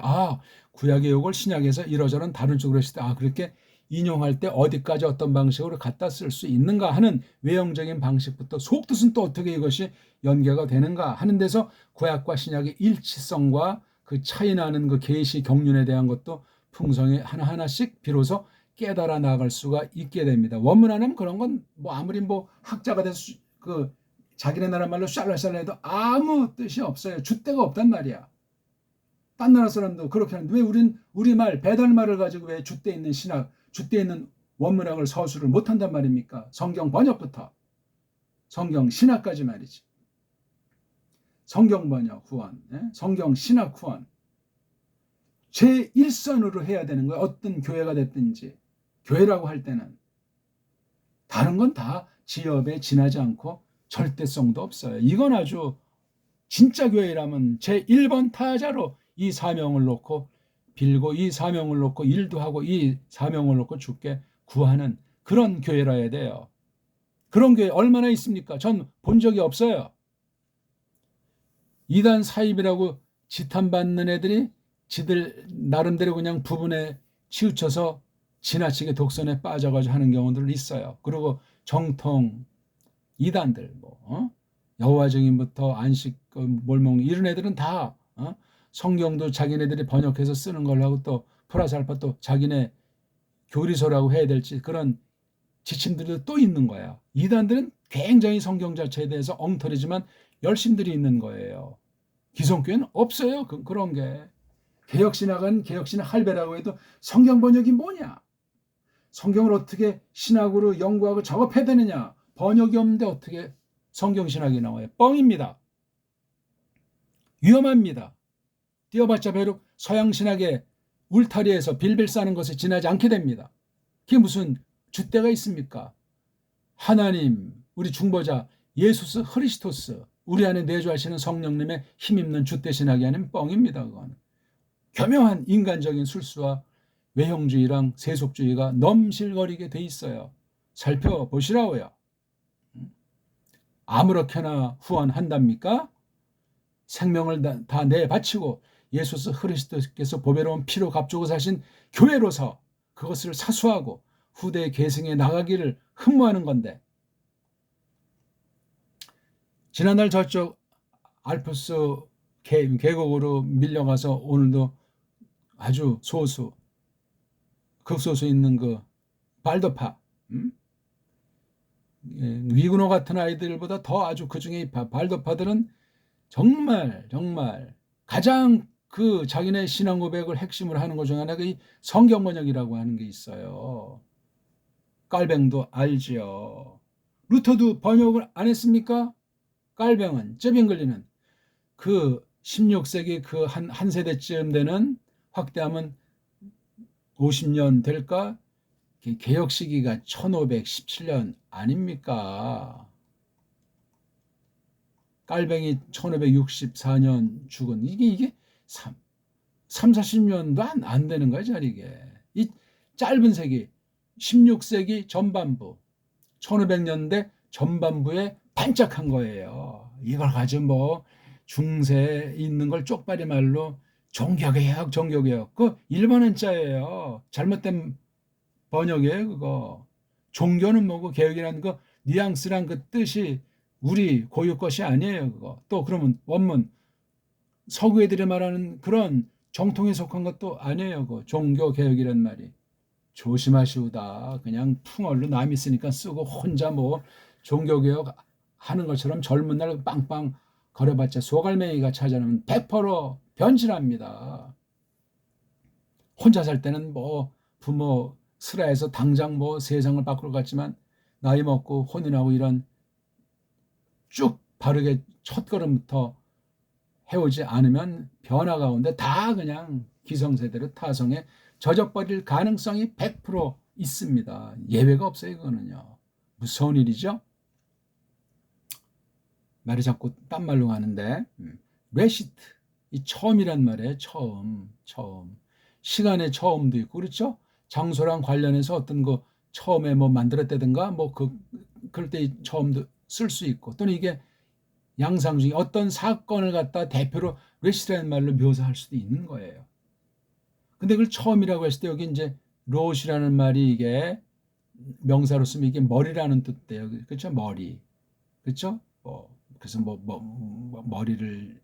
구약의 욕을 신약에서 이러저런 다른 쪽으로 했을 때 그렇게 인용할 때 어디까지 어떤 방식으로 갖다 쓸 수 있는가 하는 외형적인 방식부터 속뜻은 또 어떻게 이것이 연계가 되는가 하는 데서 구약과 신약의 일치성과 그 차이 나는 그 계시 경륜에 대한 것도 풍성히 하나하나씩 비로소 깨달아 나갈 수가 있게 됩니다. 원문 안 하면 그런 건 뭐 아무리 뭐 학자가 돼서 그 자기네 나라 말로 샬랄샬랄 해도 아무 뜻이 없어요. 줏대가 없단 말이야. 딴 나라 사람도 그렇게 하는데 왜 우리말 배달말을 가지고 왜 줏대 있는 신학, 줏대 있는 원문학을 서술을 못한단 말입니까? 성경 번역부터 성경 신학까지 말이지. 성경 번역 후원, 성경 신학 후원 제1선으로 해야 되는 거예요. 어떤 교회가 됐든지 교회라고 할 때는 다른 건 다 지엽에 지나지 않고 절대성도 없어요. 이건 아주 진짜 교회라면 제1번 타자로 이 사명을 놓고 빌고 이 사명을 놓고 일도 하고 이 사명을 놓고 주께 구하는 그런 교회라 해야 돼요. 그런 게 얼마나 있습니까? 전 본 적이 없어요. 이단 사입이라고 지탄받는 애들이 지들 나름대로 그냥 부분에 치우쳐서 지나치게 독선에 빠져가지고 하는 경우들 있어요. 그리고 정통 이단들 여호와 증인부터 안식 몰목 이런 애들은 다 성경도 자기네들이 번역해서 쓰는 걸 하고 또 플러스 알파 또 자기네 교리서라고 해야 될지 그런 지침들도 또 있는 거야. 이단들은 굉장히 성경 자체에 대해서 엉터리지만 열심들이 있는 거예요. 기성교회는 없어요. 그런 게. 개혁신학은 개혁신학 할배라고 해도 성경 번역이 뭐냐? 성경을 어떻게 신학으로 연구하고 작업해야 되느냐? 번역이 없는데 어떻게 성경신학이 나와요? 뻥입니다. 위험합니다. 뛰어봤자 배로 서양신학의 울타리에서 빌빌 싸는 것에 지나지 않게 됩니다. 그게 무슨 줏대가 있습니까? 하나님, 우리 중보자 예수스 크리스토스, 우리 안에 내주하시는 성령님의 힘있는 줏대 신학이 아닌 뻥입니다. 그건 교묘한 인간적인 술수와 외형주의랑 세속주의가 넘실거리게 돼 있어요. 살펴보시라고요. 아무렇게나 후원한답니까? 생명을 다 내바치고 예수스 크리스토께서 보배로운 피로 값주고 사신 교회로서 그것을 사수하고 후대의 계승에 나가기를 흠모하는 건데 지난날 저쪽 알프스 계곡으로 밀려가서 오늘도 아주 소수 극소수 있는 그 발더파 위구노 같은 아이들보다 더 아주 그중에 발더파들은 정말 가장 그 자기네 신앙 고백을 핵심으로 하는 것 중 하나가 이 성경 번역이라고 하는 게 있어요. 깔뱅도 알지요. 루터도 번역을 안 했습니까? 깔뱅은 쨈빙글리는 그 16세기 그 한 세대쯤 되는 확대하면 50년 될까? 개혁 시기가 1517년 아닙니까? 깔뱅이 1564년 죽은 이게 40년도 안 되는 거야, 이게. 이 짧은 세기 16세기 전반부 1500년대 전반부에 반짝한 거예요. 이걸 가지고 뭐 중세에 있는 걸 쪽발이 말로 종교개혁 그 일본 한자예요. 잘못된 번역이에요. 그거 종교는 뭐고 개혁이라는 거 뉘앙스란 그 뜻이 우리 고유 것이 아니에요. 그거 또 그러면 원문 서구 애들이 말하는 그런 정통에 속한 것도 아니에요. 그 종교개혁이란 말이 조심하시오다. 그냥 풍얼로 남이 쓰니까 쓰고 혼자 뭐 종교개혁 하는 것처럼 젊은 날 빵빵 거려봤자 소갈맹이가 찾아내면 100% 변질합니다. 혼자 살 때는 뭐 부모 슬하에서 당장 뭐 세상을 바꿀 것 같지만 나이 먹고 혼인하고 이런 쭉 바르게 첫걸음부터 해오지 않으면 변화 가운데 다 그냥 기성세대로 타성에 젖어버릴 가능성이 100% 있습니다. 예외가 없어요. 이거는요. 무서운 일이죠. 말이 자꾸 딴 말로 가는데 레시트 이 처음이란 말이에요. 처음 시간의 처음도 있고 그렇죠. 장소랑 관련해서 어떤 거 처음에 뭐 만들었다든가 뭐 그럴 때 처음도 쓸 수 있고 또는 이게 양상 중에 어떤 사건을 갖다 대표로 레시트라는 말로 묘사할 수도 있는 거예요. 근데 그걸 처음이라고 했을 때 여기 이제 롯이라는 말이 이게 명사로 쓰면 이게 머리라는 뜻이에요. 그렇죠? 머리. 그렇죠? 그래서 머리를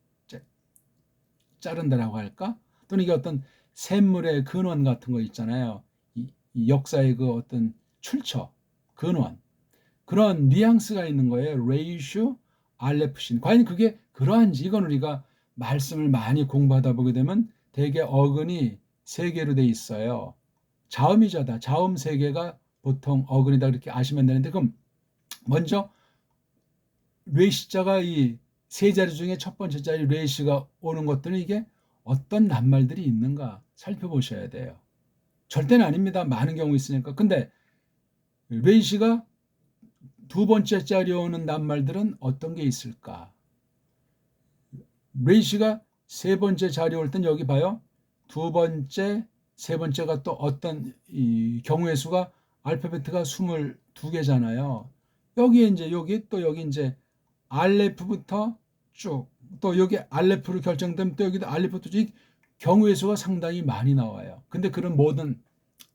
자른다라고 할까? 또는 이게 어떤 샘물의 근원 같은 거 있잖아요. 이 역사의 그 어떤 출처, 근원. 그런 뉘앙스가 있는 거예요. 레이슈, 알레프신. 과연 그게 그러한지 이건 우리가 말씀을 많이 공부하다 보게 되면 대개 어근이 세 개로 돼 있어요. 자음이자다. 자음 세 개가 보통 어근이다 이렇게 아시면 되는데 그럼 먼저 뇌시자가 이 세 자리 중에 첫 번째 자리 뇌시가 오는 것들은 이게 어떤 낱말들이 있는가 살펴보셔야 돼요. 절대는 아닙니다. 많은 경우 있으니까. 근데 뇌시가 두 번째 자리에 오는 낱말들은 어떤 게 있을까? 뇌시가 세 번째 자리에 올 땐 여기 봐요. 두 번째, 세 번째가 또 어떤 이 경우의 수가 알파벳가 22개잖아요. 여기에 이제 여기 또 여기 이제 알레프부터 쭉 또 여기 알레프로 결정되면 또 여기도 알레프부터 쭉 경우의 수가 상당히 많이 나와요. 근데 그런 모든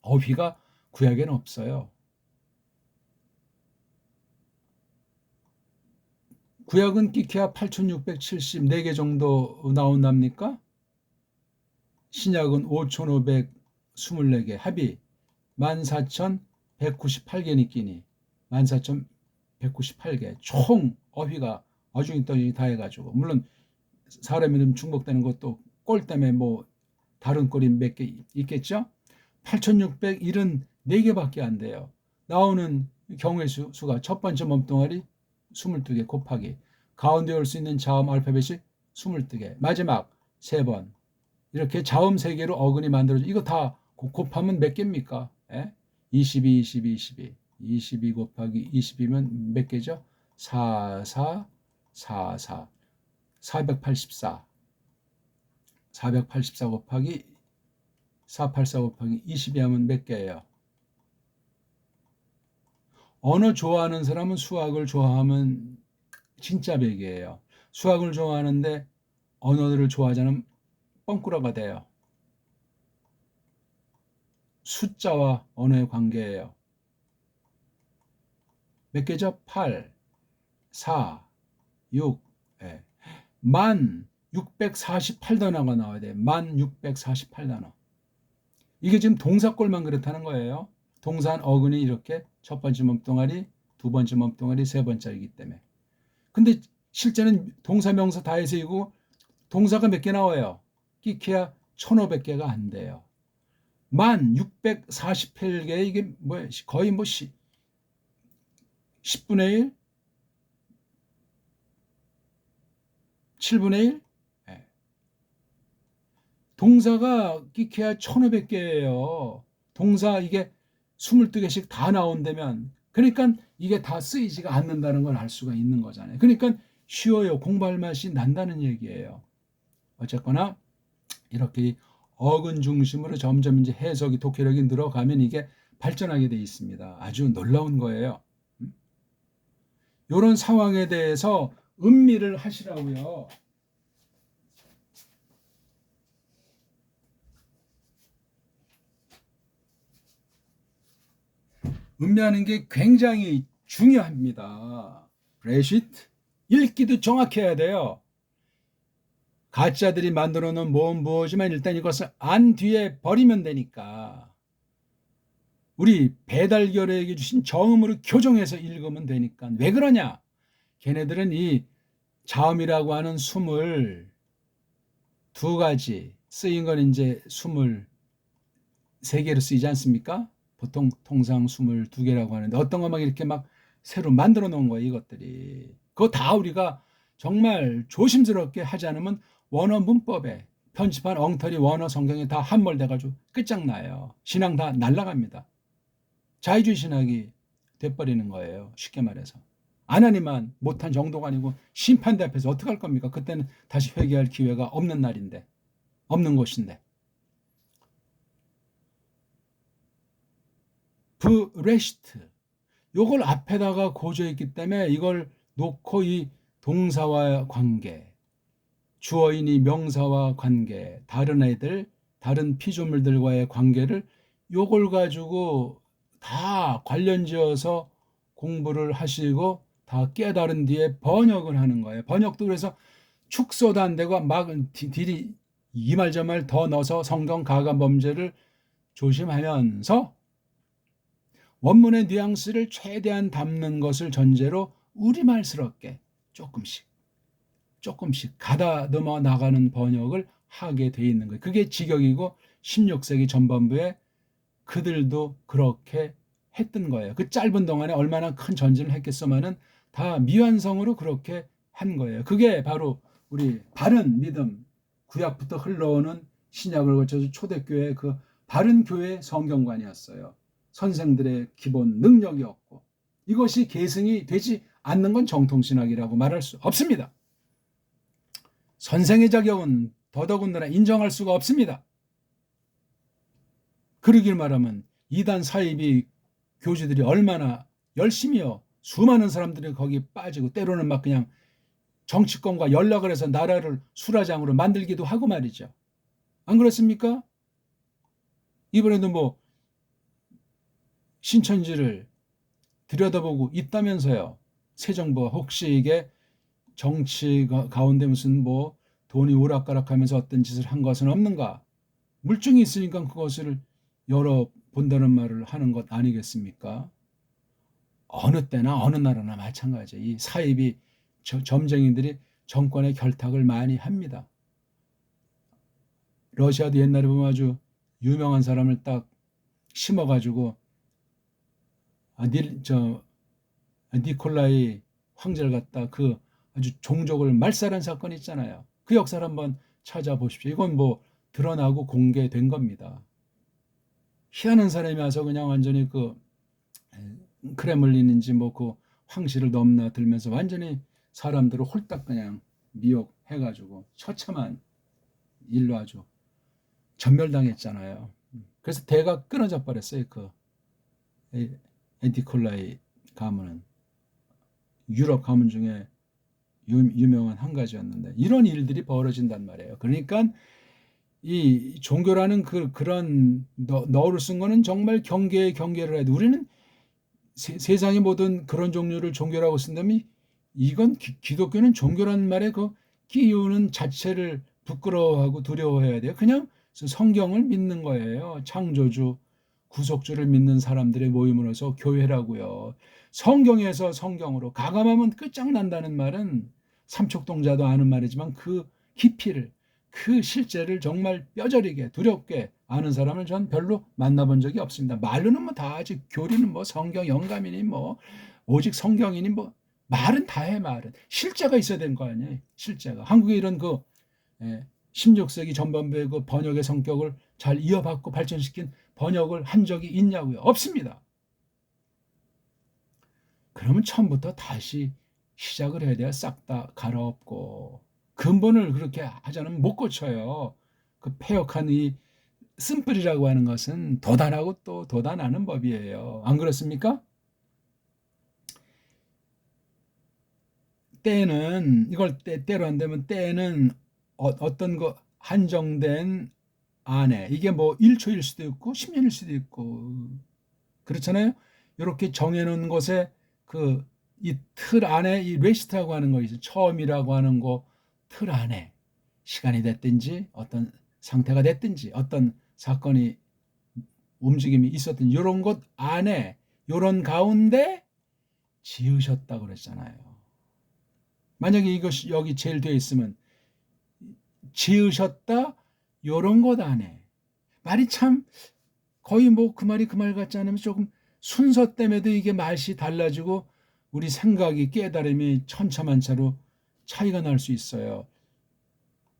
어휘가 구약에는 없어요. 구약은 끼케야 8674개 정도 나온답니까? 신약은 5524개, 합이 14,198개 끼니 14,198개 총 어휘가 어중이 떠중이 다 해가지고, 물론 사람 이름 중복되는 것도 꼴 때문에 뭐 다른 꼴이 몇 개 있겠죠. 8,674개밖에 안 돼요. 나오는 경우의 수가 첫 번째 몸뚱아리 22개 곱하기 가운데 올 수 있는 자음 알파벳이 22개, 마지막 3번 이렇게 자음 3개로 어근이 만들어져. 이거 다 곱하면 몇 개입니까? 예? 22, 22, 22. 22 곱하기 22면 몇 개죠? 4, 4, 4, 4. 484. 484 곱하기 484 곱하기 22 하면 몇 개예요? 언어 좋아하는 사람은 수학을 좋아하면 진짜 백이에요. 수학을 좋아하는데 언어를 좋아하지 않으면 뻥꾸러가 돼요. 숫자와 언어의 관계예요. 몇 개죠? 8, 4, 6, 예. 1648단어가 나와야 돼요. 1648단어. 이게 지금 동사꼴만 그렇다는 거예요. 동사한 어근이 이렇게 첫 번째 몸뚱아리, 두 번째 몸뚱아리, 세 번째이기 때문에. 근데 실제는 동사, 명사 다 해서 이고 동사가 몇 개 나와요? 끼케야 1500개가 안 돼요. 1648개, 이게 뭐야? 거의 뭐 10분의 1? 7분의 1? 네. 동사가 끼케야 1500개예요. 동사 이게 22개씩 다 나온다면, 그러니까 이게 다 쓰이지가 않는다는 걸 알 수가 있는 거잖아요. 그러니까 쉬워요. 공부할 맛이 난다는 얘기예요. 어쨌거나 이렇게 어근 중심으로 점점 이제 해석이 독해력이 늘어가면 이게 발전하게 돼 있습니다. 아주 놀라운 거예요. 이런 상황에 대해서 음미를 하시라고요. 음미하는 게 굉장히 중요합니다. 브레시트 읽기도 정확해야 돼요. 가짜들이 만들어 놓은 무엇이지만 일단 이것을 안 뒤에 버리면 되니까, 우리 배달결에게 주신 저음으로 교정해서 읽으면 되니까. 왜 그러냐? 걔네들은 이 자음이라고 하는 숨을 두 가지 쓰인 건 이제 23개로 쓰이지 않습니까? 보통 통상 22개라고 하는데 어떤 거 막 이렇게 막 새로 만들어 놓은 거예요, 이것들이. 그거 다 우리가 정말 조심스럽게 하지 않으면 원어 문법에 편집한 엉터리 원어 성경에 다 함몰돼가지고 끝장나요. 신앙 다 날아갑니다. 자유주의 신학이 돼버리는 거예요. 쉽게 말해서. 안 하니만 못한 정도가 아니고 심판대 앞에서 어떻게 할 겁니까? 그때는 다시 회개할 기회가 없는 날인데, 없는 곳인데. 브레시트, 요걸 앞에다가 고조했기 때문에 이걸 놓고 이 동사와 관계, 주어인이 명사와 관계, 다른 애들, 다른 피조물들과의 관계를 요걸 가지고 다 관련지어서 공부를 하시고 다 깨달은 뒤에 번역을 하는 거예요. 번역도 그래서 축소도 안 되고 막 딜이 이 말 저 말 더 넣어서 성경 가감 범죄를 조심하면서 원문의 뉘앙스를 최대한 담는 것을 전제로 우리말스럽게 조금씩 가다듬어 나가는 번역을 하게 돼 있는 거예요. 그게 직역이고 16세기 전반부에 그들도 그렇게 했던 거예요. 그 짧은 동안에 얼마나 큰 전진을 했겠어만은 다 미완성으로 그렇게 한 거예요. 그게 바로 우리 바른 믿음, 구약부터 흘러오는 신약을 거쳐서 초대교회 그 바른 교회 성경관이었어요. 선생들의 기본 능력이었고, 이것이 계승이 되지 않는 건 정통신학이라고 말할 수 없습니다. 선생의 자격은 더더군다나 인정할 수가 없습니다. 그러길 말하면 이단 사이비 교주들이 얼마나 열심히요 수많은 사람들이 거기 빠지고 때로는 막 그냥 정치권과 연락을 해서 나라를 수라장으로 만들기도 하고 말이죠. 안 그렇습니까? 이번에도 뭐 신천지를 들여다보고 있다면서요. 새 정부가 혹시 이게 정치 가운데 무슨 뭐 돈이 오락가락하면서 어떤 짓을 한 것은 없는가? 물증이 있으니까 그것을 열어본다는 말을 하는 것 아니겠습니까? 어느 때나 어느 나라나 마찬가지예요. 이 사이비 점쟁이들이 정권의 결탁을 많이 합니다. 러시아도 옛날에 보면 아주 유명한 사람을 딱 심어가지고 니콜라이 황제를 갖다 그 아주 종족을 말살한 사건이 있잖아요. 그 역사를 한번 찾아보십시오. 이건 뭐 드러나고 공개된 겁니다. 희한한 사람이 와서 그냥 완전히 그 크레물린인지 뭐 그 황실을 넘나들면서 완전히 사람들을 홀딱 그냥 미혹해가지고 처참한 일로 아주 전멸당했잖아요. 그래서 대가 끊어져 버렸어요. 그 니콜라이 가문은 유럽 가문 중에 유명한 한 가지였는데 이런 일들이 벌어진단 말이에요. 그러니까 이 종교라는 그런 너를 쓴 거는 정말 경계를 해야 돼. 우리는 세상의 모든 그런 종류를 종교라고 쓴다면 이건 기독교는 종교라는 말에 그 끼우는 자체를 부끄러워하고 두려워해야 돼요. 그냥 성경을 믿는 거예요. 창조주, 구속주를 믿는 사람들의 모임으로서 교회라고요. 성경에서 성경으로 가감하면 끝장난다는 말은 삼척동자도 아는 말이지만 그 깊이를 그 실제를 정말 뼈저리게 두렵게 아는 사람을 전 별로 만나본 적이 없습니다. 말로는 뭐 다 아직 교리는 뭐 성경 영감이니 뭐 오직 성경이니 뭐 말은 다 해 말은 실제가 있어야 되는 거 아니에요. 실제가 한국에 이런 그 16세기 전반부의 그 번역의 성격을 잘 이어받고 발전시킨 번역을 한 적이 있냐고요? 없습니다. 그러면 처음부터 다시 시작을 해야 돼요. 싹 다 갈아엎고 근본을 그렇게 하지 않으면 못 고쳐요. 그 폐역한 이 쓴뿌리라고 하는 것은 도단하고 또 도단하는 법이에요. 안 그렇습니까? 때는 이걸 때로 안 되면 때는 어떤 거 한정된 안에 이게 뭐 1초일 수도 있고 10년일 수도 있고 그렇잖아요. 이렇게 정해놓은 것에 그 이 틀 안에 이 레시트라고 하는 거 있어요. 처음이라고 하는 거 틀 안에 시간이 됐든지 어떤 상태가 됐든지 어떤 사건이 움직임이 있었든 이런 것 안에 이런 가운데 지으셨다고 그랬잖아요. 만약에 이것이 여기 제일 되어 있으면 지으셨다 이런 것 안에 말이 참 거의 뭐 그 말이 그 말 같지 않으면 조금 순서 때문에도 이게 맛이 달라지고 우리 생각이 깨달음이 천차만차로 차이가 날 수 있어요.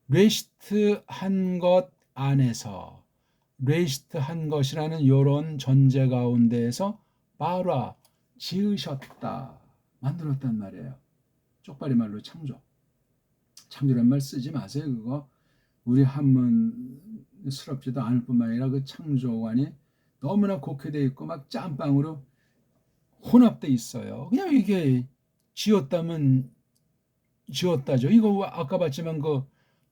레시트 한 것 안에서 레시트 한 것이라는 이런 전제 가운데에서 바라 지으셨다 만들었단 말이에요. 쪽발이 말로 창조. 창조란 말 쓰지 마세요. 그거 우리 한문스럽지도 않을 뿐만 아니라 그 창조관이 너무나 곡해되어 있고 막 짬빵으로 혼합돼 있어요. 그냥 이게 지었다면 지었다죠. 이거 아까 봤지만 그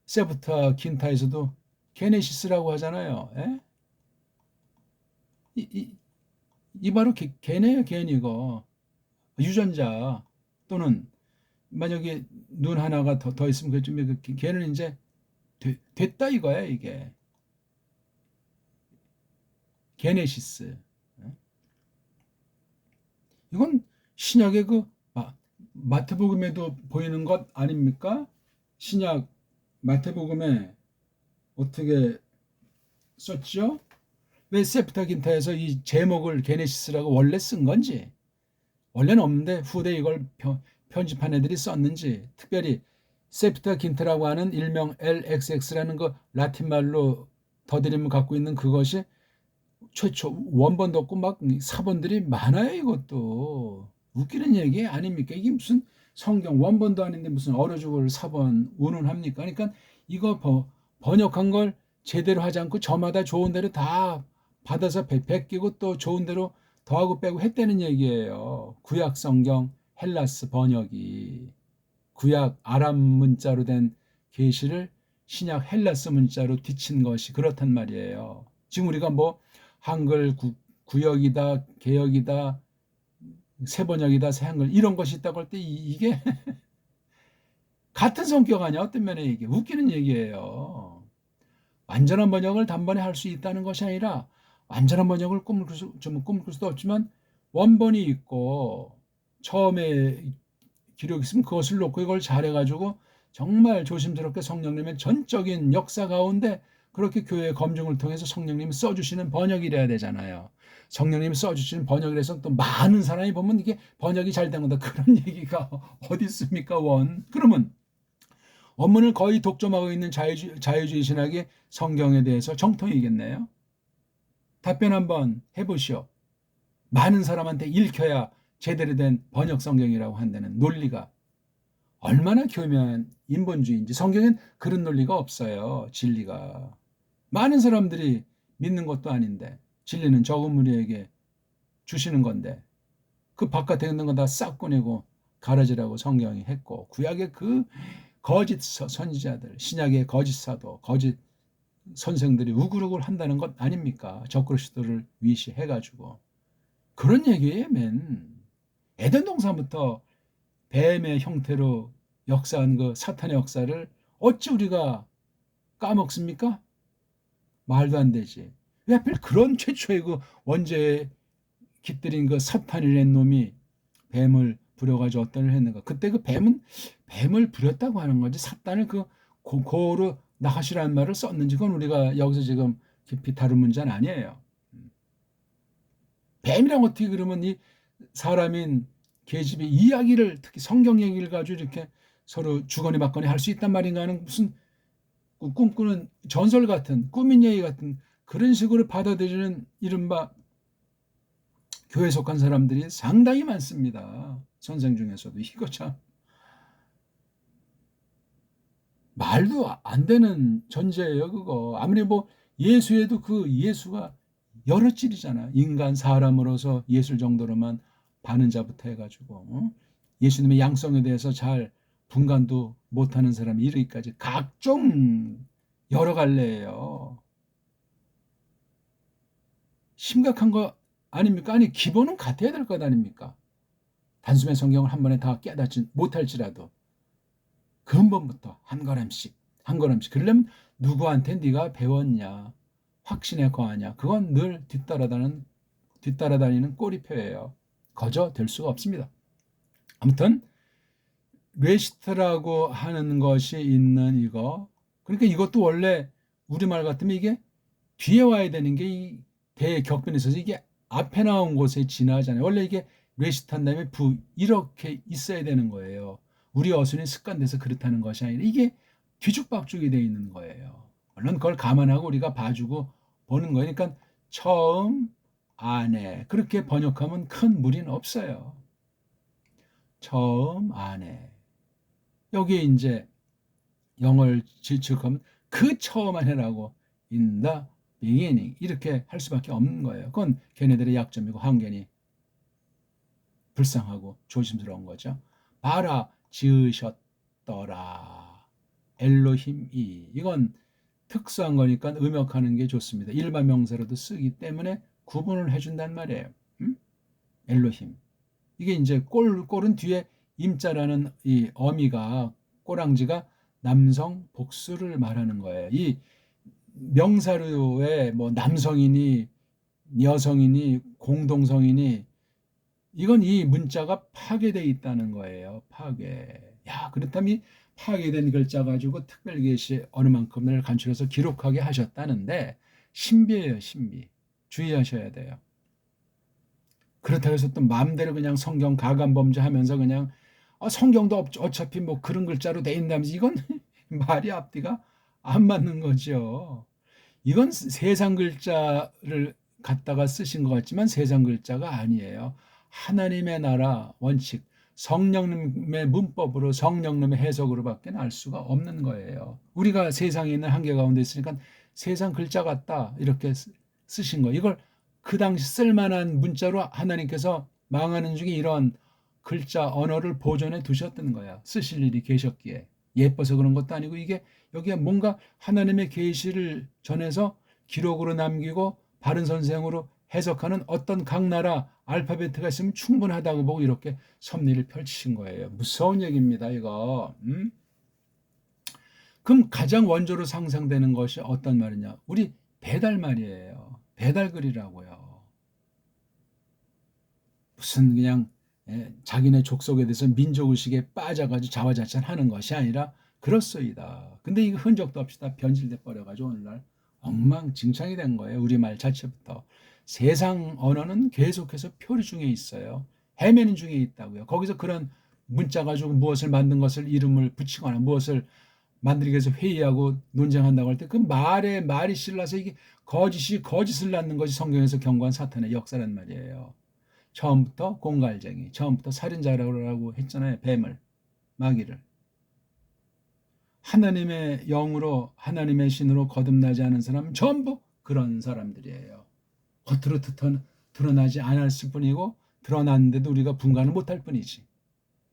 세부타 긴타에서도 게네시스라고 하잖아요. 예? 이 바로 개네요, 개는 이거. 유전자 또는 만약에 눈 하나가 더 있으면 그 개는 이제 됐다 이거야 이게. 게네시스. 이건 신약의 그 마태복음에도 보이는 것 아닙니까? 신약 마태복음에 어떻게 썼죠? 왜 세프타긴타에서 이 제목을 게네시스라고 원래 쓴 건지 원래는 없는데 후대 이걸 편집한 애들이 썼는지 특별히 세프타긴타라고 하는 일명 LXX라는 그 라틴 말로 더드림을 갖고 있는 그것이 최초 원본도 없고 막 사본들이 많아요. 이것도 웃기는 얘기 아닙니까? 이게 무슨 성경 원본도 아닌데 무슨 어느 죽을 사본 운운합니까? 그러니까 이거 번역한 걸 제대로 하지 않고 저마다 좋은 대로 다 받아서 베끼고 또 좋은 대로 더하고 빼고 했다는 얘기예요. 구약 성경 헬라스 번역이 구약 아람 문자로 된 계시를 신약 헬라스 문자로 뒤친 것이 그렇단 말이에요. 지금 우리가 뭐 한글 구역이다, 개역이다, 새번역이다, 새한글 이런 것이 있다고 할 때 이게 같은 성격 아니야? 어떤 면에 이게 웃기는 얘기예요. 완전한 번역을 단번에 할 수 있다는 것이 아니라 완전한 번역을 꿈을 꿈꿀 수도 없지만 원본이 있고 처음에 기록이 있으면 그것을 놓고 이걸 잘해가지고 정말 조심스럽게 성령님의 전적인 역사 가운데 그렇게 교회의 검증을 통해서 성령님이 써주시는 번역이래야 되잖아요. 성령님이 써주시는 번역이라서 또 많은 사람이 보면 이게 번역이 잘 된 거다. 그런 얘기가 어디 있습니까, 원? 그러면 원문을 거의 독점하고 있는 자유주의 신학이 성경에 대해서 정통이겠네요. 답변 한번 해보시오. 많은 사람한테 읽혀야 제대로 된 번역 성경이라고 한다는 논리가 얼마나 교묘한 인본주의인지. 성경엔 그런 논리가 없어요. 진리가. 많은 사람들이 믿는 것도 아닌데 진리는 적은 무리에게 주시는 건데 그 바깥에 있는 거 다 싹 꺼내고 가라지라고 성경이 했고 구약의 그 거짓 선지자들, 신약의 거짓 사도, 거짓 선생들이 우글우글 한다는 것 아닙니까? 적그리스도를 위시해가지고. 그런 얘기예요, 맨. 에덴 동산부터 뱀의 형태로 역사한 그 사탄의 역사를 어찌 우리가 까먹습니까? 말도 안 되지. 왜 하필 그런 최초의 그 원죄에 깃들인 그 사탄이라는 놈이 뱀을 부려가지고 어떤 일을 했는가. 그때 그 뱀은 뱀을 부렸다고 하는 거지 사탄을 그 고로 나가시라는 말을 썼는지 그건 우리가 여기서 지금 깊이 다룬 문제는 아니에요. 뱀이랑 어떻게 그러면 이 사람인 계집의 이야기를 특히 성경 얘기를 가지고 이렇게 서로 주거니 받거니 할 수 있단 말인가 하는 무슨 꿈꾸는 전설 같은 꾸민 얘기 같은 그런 식으로 받아들이는 이른바 교회에 속한 사람들이 상당히 많습니다. 선생 중에서도. 이거 참 말도 안 되는 전제예요, 그거. 아무리 뭐 예수에도 그 예수가 여러 찔이잖아. 인간 사람으로서 예술 정도로만 바는 자부터 해가지고 예수님의 양성에 대해서 잘 분간도 못하는 사람이 이르기까지 각종 여러 갈래예요. 심각한 거 아닙니까? 아니 기본은 같아야 될 것 아닙니까? 단숨에 성경을 한 번에 다 깨닫지 못할지라도 근본부터 한 걸음씩 한 걸음씩. 그러려면 누구한테 네가 배웠냐, 확신에 거하냐, 그건 늘 뒤따라다니는 꼬리표예요. 거저 될 수가 없습니다. 아무튼 레시트라고 하는 것이 있는 이거, 그러니까 이것도 원래 우리말 같으면 이게 뒤에 와야 되는 게 이 대격변에 있어서 이게 앞에 나온 곳에 지나잖아요. 원래 이게 레시트 한 다음에 부 이렇게 있어야 되는 거예요. 우리 어순이 습관돼서 그렇다는 것이 아니라 이게 뒤죽박죽이 되어 있는 거예요. 물론 그걸 감안하고 우리가 봐주고 보는 거예요. 그러니까 처음 안에 그렇게 번역하면 큰 무리는 없어요. 처음 안에 여기에 이제 영어를 지적하면 그 처음 안에라고 in the beginning 이렇게 할 수밖에 없는 거예요. 그건 걔네들의 약점이고 한견이 불쌍하고 조심스러운 거죠. 봐라 지으셨더라 엘로힘이. 이건 특수한 거니까 음역하는 게 좋습니다. 일반 명사로도 쓰기 때문에 구분을 해준단 말이에요. 엘로힘. 이게 이제 꼴은 뒤에 임자라는 이 어미가 꼬랑지가 남성 복수를 말하는 거예요. 이 명사류에 뭐 남성이니 여성이니 공동성이니 이건 이 문자가 파괴되어 있다는 거예요. 파괴. 야, 그렇다면 이 파괴된 글자 가지고 특별계시 어느 만큼을 간추려서 기록하게 하셨다는데 신비예요, 신비. 주의하셔야 돼요. 그렇다고 해서 또 마음대로 그냥 성경 가감범죄 하면서 그냥 성경도 어차피 뭐 그런 글자로 돼 있다면서 이건 말이 앞뒤가 안 맞는 거죠. 이건 세상 글자를 갖다가 쓰신 것 같지만 세상 글자가 아니에요. 하나님의 나라 원칙, 성령님의 문법으로 성령님의 해석으로밖에 알 수가 없는 거예요. 우리가 세상에 있는 한계 가운데 있으니까 세상 글자 같다 이렇게 쓰신 거. 이걸 그 당시 쓸만한 문자로 하나님께서 망하는 중에 이런 글자 언어를 보존해 두셨던 거야. 쓰실 일이 계셨기에. 예뻐서 그런 것도 아니고 이게 여기에 뭔가 하나님의 계시를 전해서 기록으로 남기고 바른 선생으로 해석하는 어떤 각 나라 알파벳가 있으면 충분하다고 보고 이렇게 섭리를 펼치신 거예요. 무서운 얘기입니다, 이거. 그럼 가장 원조로 상상되는 것이 어떤 말이냐? 우리 배달 말이에요. 배달글이라고요. 무슨 그냥 자기네 족속에 대해서 민족의식에 빠져가지고 자화자찬하는 것이 아니라 그렇소이다. 근데 이거 흔적도 없이 다 변질돼 버려가지고 오늘날 엉망진창이 된 거예요. 우리말 자체부터. 세상 언어는 계속해서 표류 중에 있어요. 헤매는 중에 있다고요. 거기서 그런 문자 가지고 무엇을 만든 것을 이름을 붙이거나 무엇을 만들기 위해서 회의하고 논쟁한다고 할 때 그 말이 실라서 이게 거짓이 거짓을 낳는 것이 성경에서 경고한 사탄의 역사란 말이에요. 처음부터 공갈쟁이, 처음부터 살인자라고 했잖아요. 뱀을, 마귀를. 하나님의 영으로 하나님의 신으로 거듭나지 않은 사람은 전부 그런 사람들이에요. 겉으로 드러나지 않았을 뿐이고 드러났는데도 우리가 분간을 못할 뿐이지.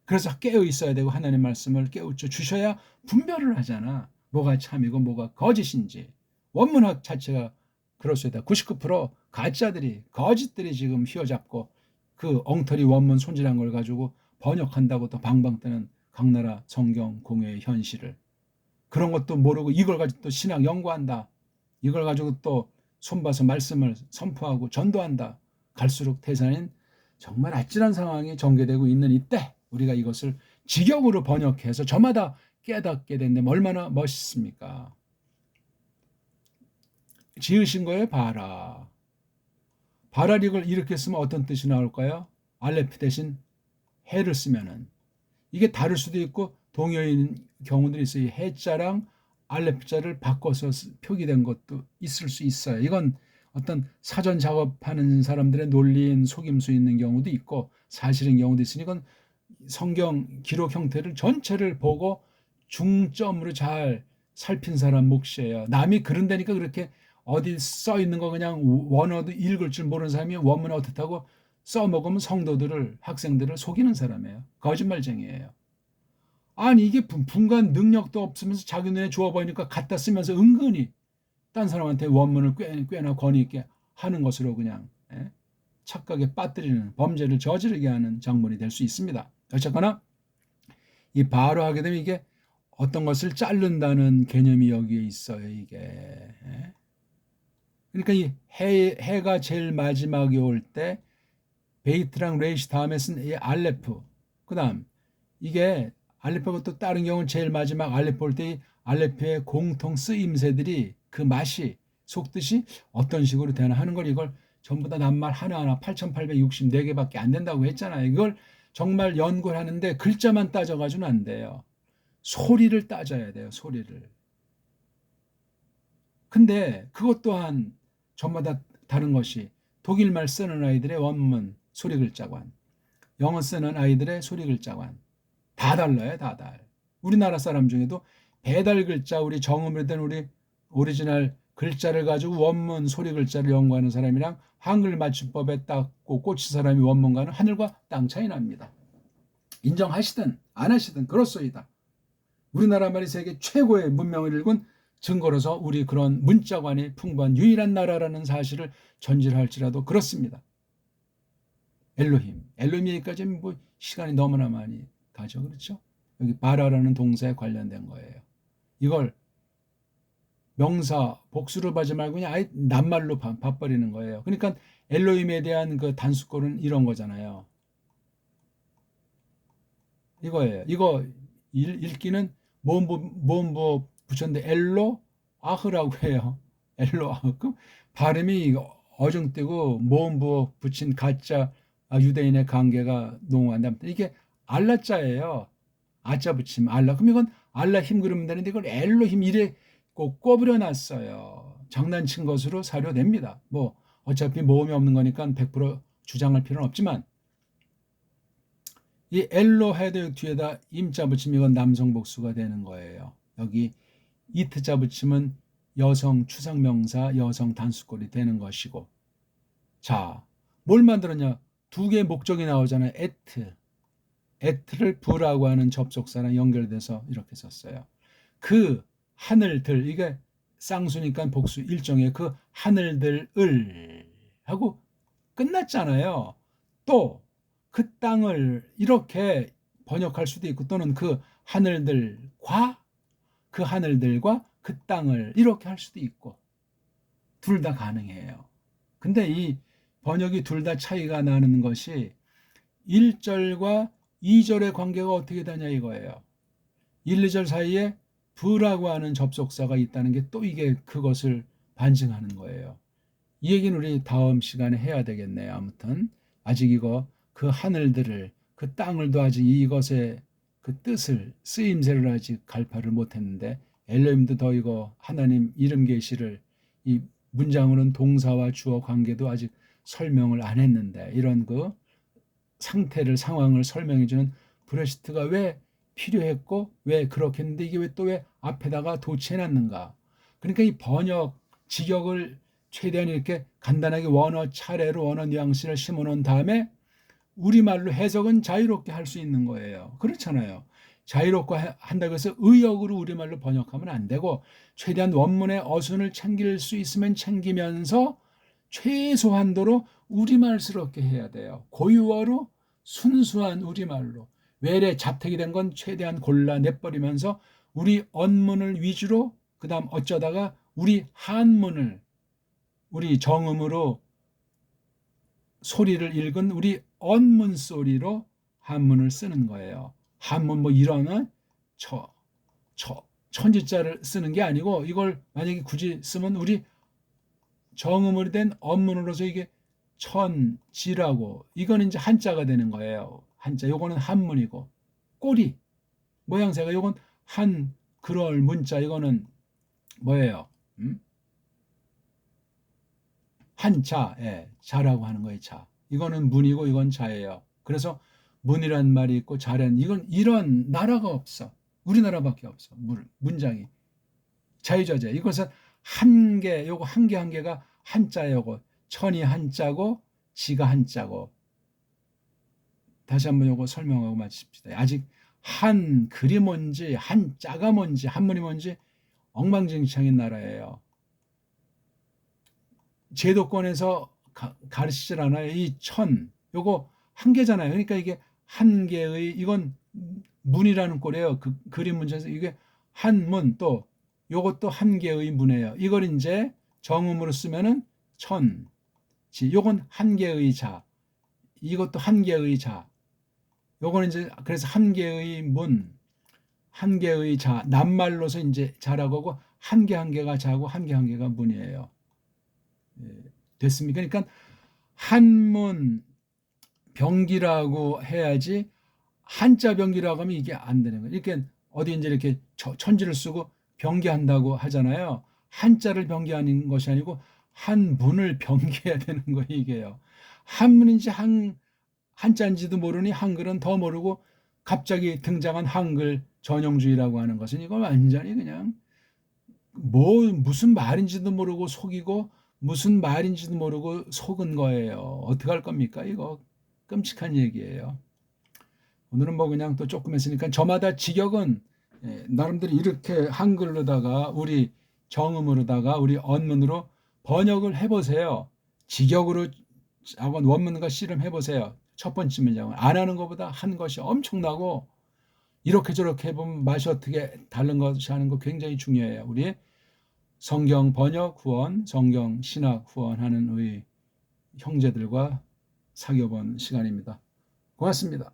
그래서 깨어 있어야 되고 하나님 말씀을 깨우쳐 주셔야 분별을 하잖아. 뭐가 참이고 뭐가 거짓인지. 원문학 자체가 그렇습니다. 99% 가짜들이 거짓들이 지금 휘어잡고 그 엉터리 원문 손질한 걸 가지고 번역한다고 또 방방 뜨는 각 나라 성경 공회의 현실을. 그런 것도 모르고 이걸 가지고 또 신학 연구한다. 이걸 가지고 또 손봐서 말씀을 선포하고 전도한다. 갈수록 태산인 정말 아찔한 상황이 전개되고 있는 이때 우리가 이것을 직역으로 번역해서 저마다 깨닫게 된다면 얼마나 멋있습니까? 지으신 거예요, 바라. 바라 이걸 이렇게 쓰면 어떤 뜻이 나올까요? 알레프 대신 해를 쓰면은 이게 다를 수도 있고 동요인 경우들이 있어요. 해자랑 알레프자를 바꿔서 표기된 것도 있을 수 있어요. 이건 어떤 사전 작업하는 사람들의 논리인 속임수 있는 경우도 있고 사실인 경우도 있으니 이건 성경 기록 형태를 전체를 보고 중점으로 잘 살핀 사람 몫이에요. 남이 그런다니까 그렇게 어디 써 있는 거 그냥 원어도 읽을 줄 모르는 사람이 원문에 어떻다고 써먹으면 성도들을 학생들을 속이는 사람이에요. 거짓말쟁이에요. 아니 이게 분간 능력도 없으면서 자기 눈에 좋아 보이니까 갖다 쓰면서 은근히 딴 사람한테 원문을 꽤나 권위 있게 하는 것으로 그냥 착각에 빠뜨리는 범죄를 저지르게 하는 장본이 될 수 있습니다. 어쨌거나 이 바로 하게 되면 이게 어떤 것을 자른다는 개념이 여기에 있어요. 이게 그러니까 이 해가 제일 마지막에 올 때 베이트랑 레이시 다음에 쓴 이 알레프 그 다음 이게 알레프가 또 다른 경우는 제일 마지막 알레프 올 때 알레프의 공통 쓰임새들이 그 맛이 속뜻이 어떤 식으로 되나 하는 걸 이걸 전부 다 낱말 하나하나 8,864개밖에 안 된다고 했잖아요. 이걸 정말 연구를 하는데 글자만 따져가지고는 안 돼요. 소리를 따져야 돼요. 소리를. 근데 그것 또한 저마다 다른 것이 독일말 쓰는 아이들의 원문 소리 글자관, 영어 쓰는 아이들의 소리 글자관 다 달라요. 다 달. 우리나라 사람 중에도 배달 글자 우리 정음으로 된 우리 오리지널 글자를 가지고 원문 소리 글자를 연구하는 사람이랑 한글 맞춤법에 딱 꽂힌 사람이 원문과는 하늘과 땅 차이 납니다. 인정하시든 안 하시든 그렇소이다. 우리나라 말이 세계 최고의 문명을 일군 증거로서 우리 그런 문자관이 풍부한 유일한 나라라는 사실을 전제할지라도 그렇습니다. 엘로힘 얘기까지 뭐 시간이 너무나 많이 가죠. 그렇죠? 여기 바라라는 동사에 관련된 거예요. 이걸 명사 복수로 하지 말고 그냥 아예 낱말로 봐버리는 거예요. 그러니까 엘로힘에 대한 그 단수꼴은 이런 거잖아요. 이거예요. 이거 읽기는 모음부 붙였는데 엘로 아흐라고 해요. 엘로 아흐. 발음이 어중뜨고 모음부 붙인 가짜 유대인의 관계가 농후한다. 이게 알라자예요. 아자 붙이면 알라. 그럼 이건 알라 힘 그러면 되는데 이걸 엘로 힘 이래 꼭 꼽으려 놨어요. 장난친 것으로 사료됩니다. 뭐 어차피 모음이 없는 거니까 100% 주장할 필요는 없지만 이 엘로 헤드 뒤에다 임자 붙이면 이건 남성 복수가 되는 거예요. 여기 이트자 붙이면 여성 추상명사 여성 단수꼴이 되는 것이고 자, 뭘 만들었냐? 두 개의 목적이 나오잖아요. at를 부라고 하는 접속사랑 연결돼서 이렇게 썼어요. 그 하늘들, 이게 쌍수니까 복수 일종의 그 하늘들을 하고 끝났잖아요. 또 그 땅을 이렇게 번역할 수도 있고, 또는 그 하늘들과 그 땅을 이렇게 할 수도 있고, 둘 다 가능해요. 근데 이 번역이 둘 다 차이가 나는 것이 1절과 2절의 관계가 어떻게 되냐 이거예요. 1, 2절 사이에 부라고 하는 접속사가 있다는 게 또 이게 그것을 반증하는 거예요. 이 얘기는 우리 다음 시간에 해야 되겠네요. 아무튼 아직 이거 그 하늘들을, 그 땅을도 아직 이것의 그 뜻을, 쓰임새를 아직 갈파를 못했는데, 엘로힘도 더 이거 하나님 이름 계시를 이 문장으로는 동사와 주어 관계도 아직 설명을 안 했는데, 이런 그 상태를, 상황을 설명해주는 브레시트가 왜 필요했고 왜 그렇게 했는데, 이게 왜 또 왜 앞에다가 도치해놨는가. 그러니까 이 번역 직역을 최대한 이렇게 간단하게 원어 차례로 원어 뉘앙스를 심어놓은 다음에 우리말로 해석은 자유롭게 할 수 있는 거예요. 그렇잖아요. 자유롭게 한다고 해서 의역으로 우리말로 번역하면 안 되고, 최대한 원문의 어순을 챙길 수 있으면 챙기면서 최소한도로 우리말스럽게 해야 돼요. 고유어로 순수한 우리말로. 외래 자택이 된 건 최대한 골라내버리면서 우리 언문을 위주로, 그 다음 어쩌다가 우리 한문을, 우리 정음으로 소리를 읽은 우리 언문 소리로 한문을 쓰는 거예요. 한문 뭐 이러는 천지자를 쓰는 게 아니고, 이걸 만약에 굳이 쓰면 우리 정음으로 된 언문으로서 이게 천지라고, 이거는 이제 한자가 되는 거예요. 한자, 요거는 한문이고, 꼬리 모양새가 요건 한 그럴 문자, 이거는 뭐예요? 한자, 예, 자라고 하는 거예요. 자, 이거는 문이고 이건 자예요. 그래서 문이란 말이 있고 자란, 이건 이런 나라가 없어. 우리나라밖에 없어. 문장이 자유자재. 이것은 한 개, 요거 한 개 한 개가 한자예요. 천이 한자고 지가 한자고. 다시 한번 요거 설명하고 마칩시다. 아직 한 글이 뭔지, 한자가 뭔지, 한문이 뭔지 엉망진창인 나라예요. 제도권에서 가르치질 않아요. 이 천, 요거 한 개잖아요. 그러니까 이게 한 개의, 이건 문이라는 꼴이에요. 그 그림 문제에서 이게 한문, 또 요것도 한 개의 문이에요. 이걸 이제 정음으로 쓰면은 천, 지, 요건 한 개의 자, 이것도 한 개의 자, 요거는 이제 그래서 한 개의 문, 한 개의 자, 낱말로서 이제 자라고 하고, 한 개 한 개가 자고 한 개 한 개가 문이에요. 됐습니까? 그러니까 한문 병기라고 해야지, 한자 병기라고 하면 이게 안 되는 거예요. 이렇게 어디 이제 이렇게 천지를 쓰고 병기한다고 하잖아요. 한자를 병기하는 것이 아니고 한문을 병기해야 되는 거예요, 이게요. 한문인지 한자인지도 모르니 한글은 더 모르고 갑자기 등장한 한글 전형주의라고 하는 것은 이거 완전히 그냥 무슨 말인지도 모르고 속이고 무슨 말인지도 모르고 속은 거예요. 어떻게 할 겁니까? 이거 끔찍한 얘기예요. 오늘은 뭐 그냥 또 조금 했으니까 저마다 직역은 나름대로 이렇게 한글로다가 우리 정음으로다가 우리 언문으로 번역을 해보세요. 직역으로 원문과 씨름해보세요. 첫 번째 문장은 안 하는 것보다 한 것이 엄청나고, 이렇게 저렇게 해보면 맛이 어떻게 다른 것이 하는 거 굉장히 중요해요. 우리 성경 번역 후원, 성경 신학 후원하는 우리 형제들과 사귀어본 시간입니다. 고맙습니다.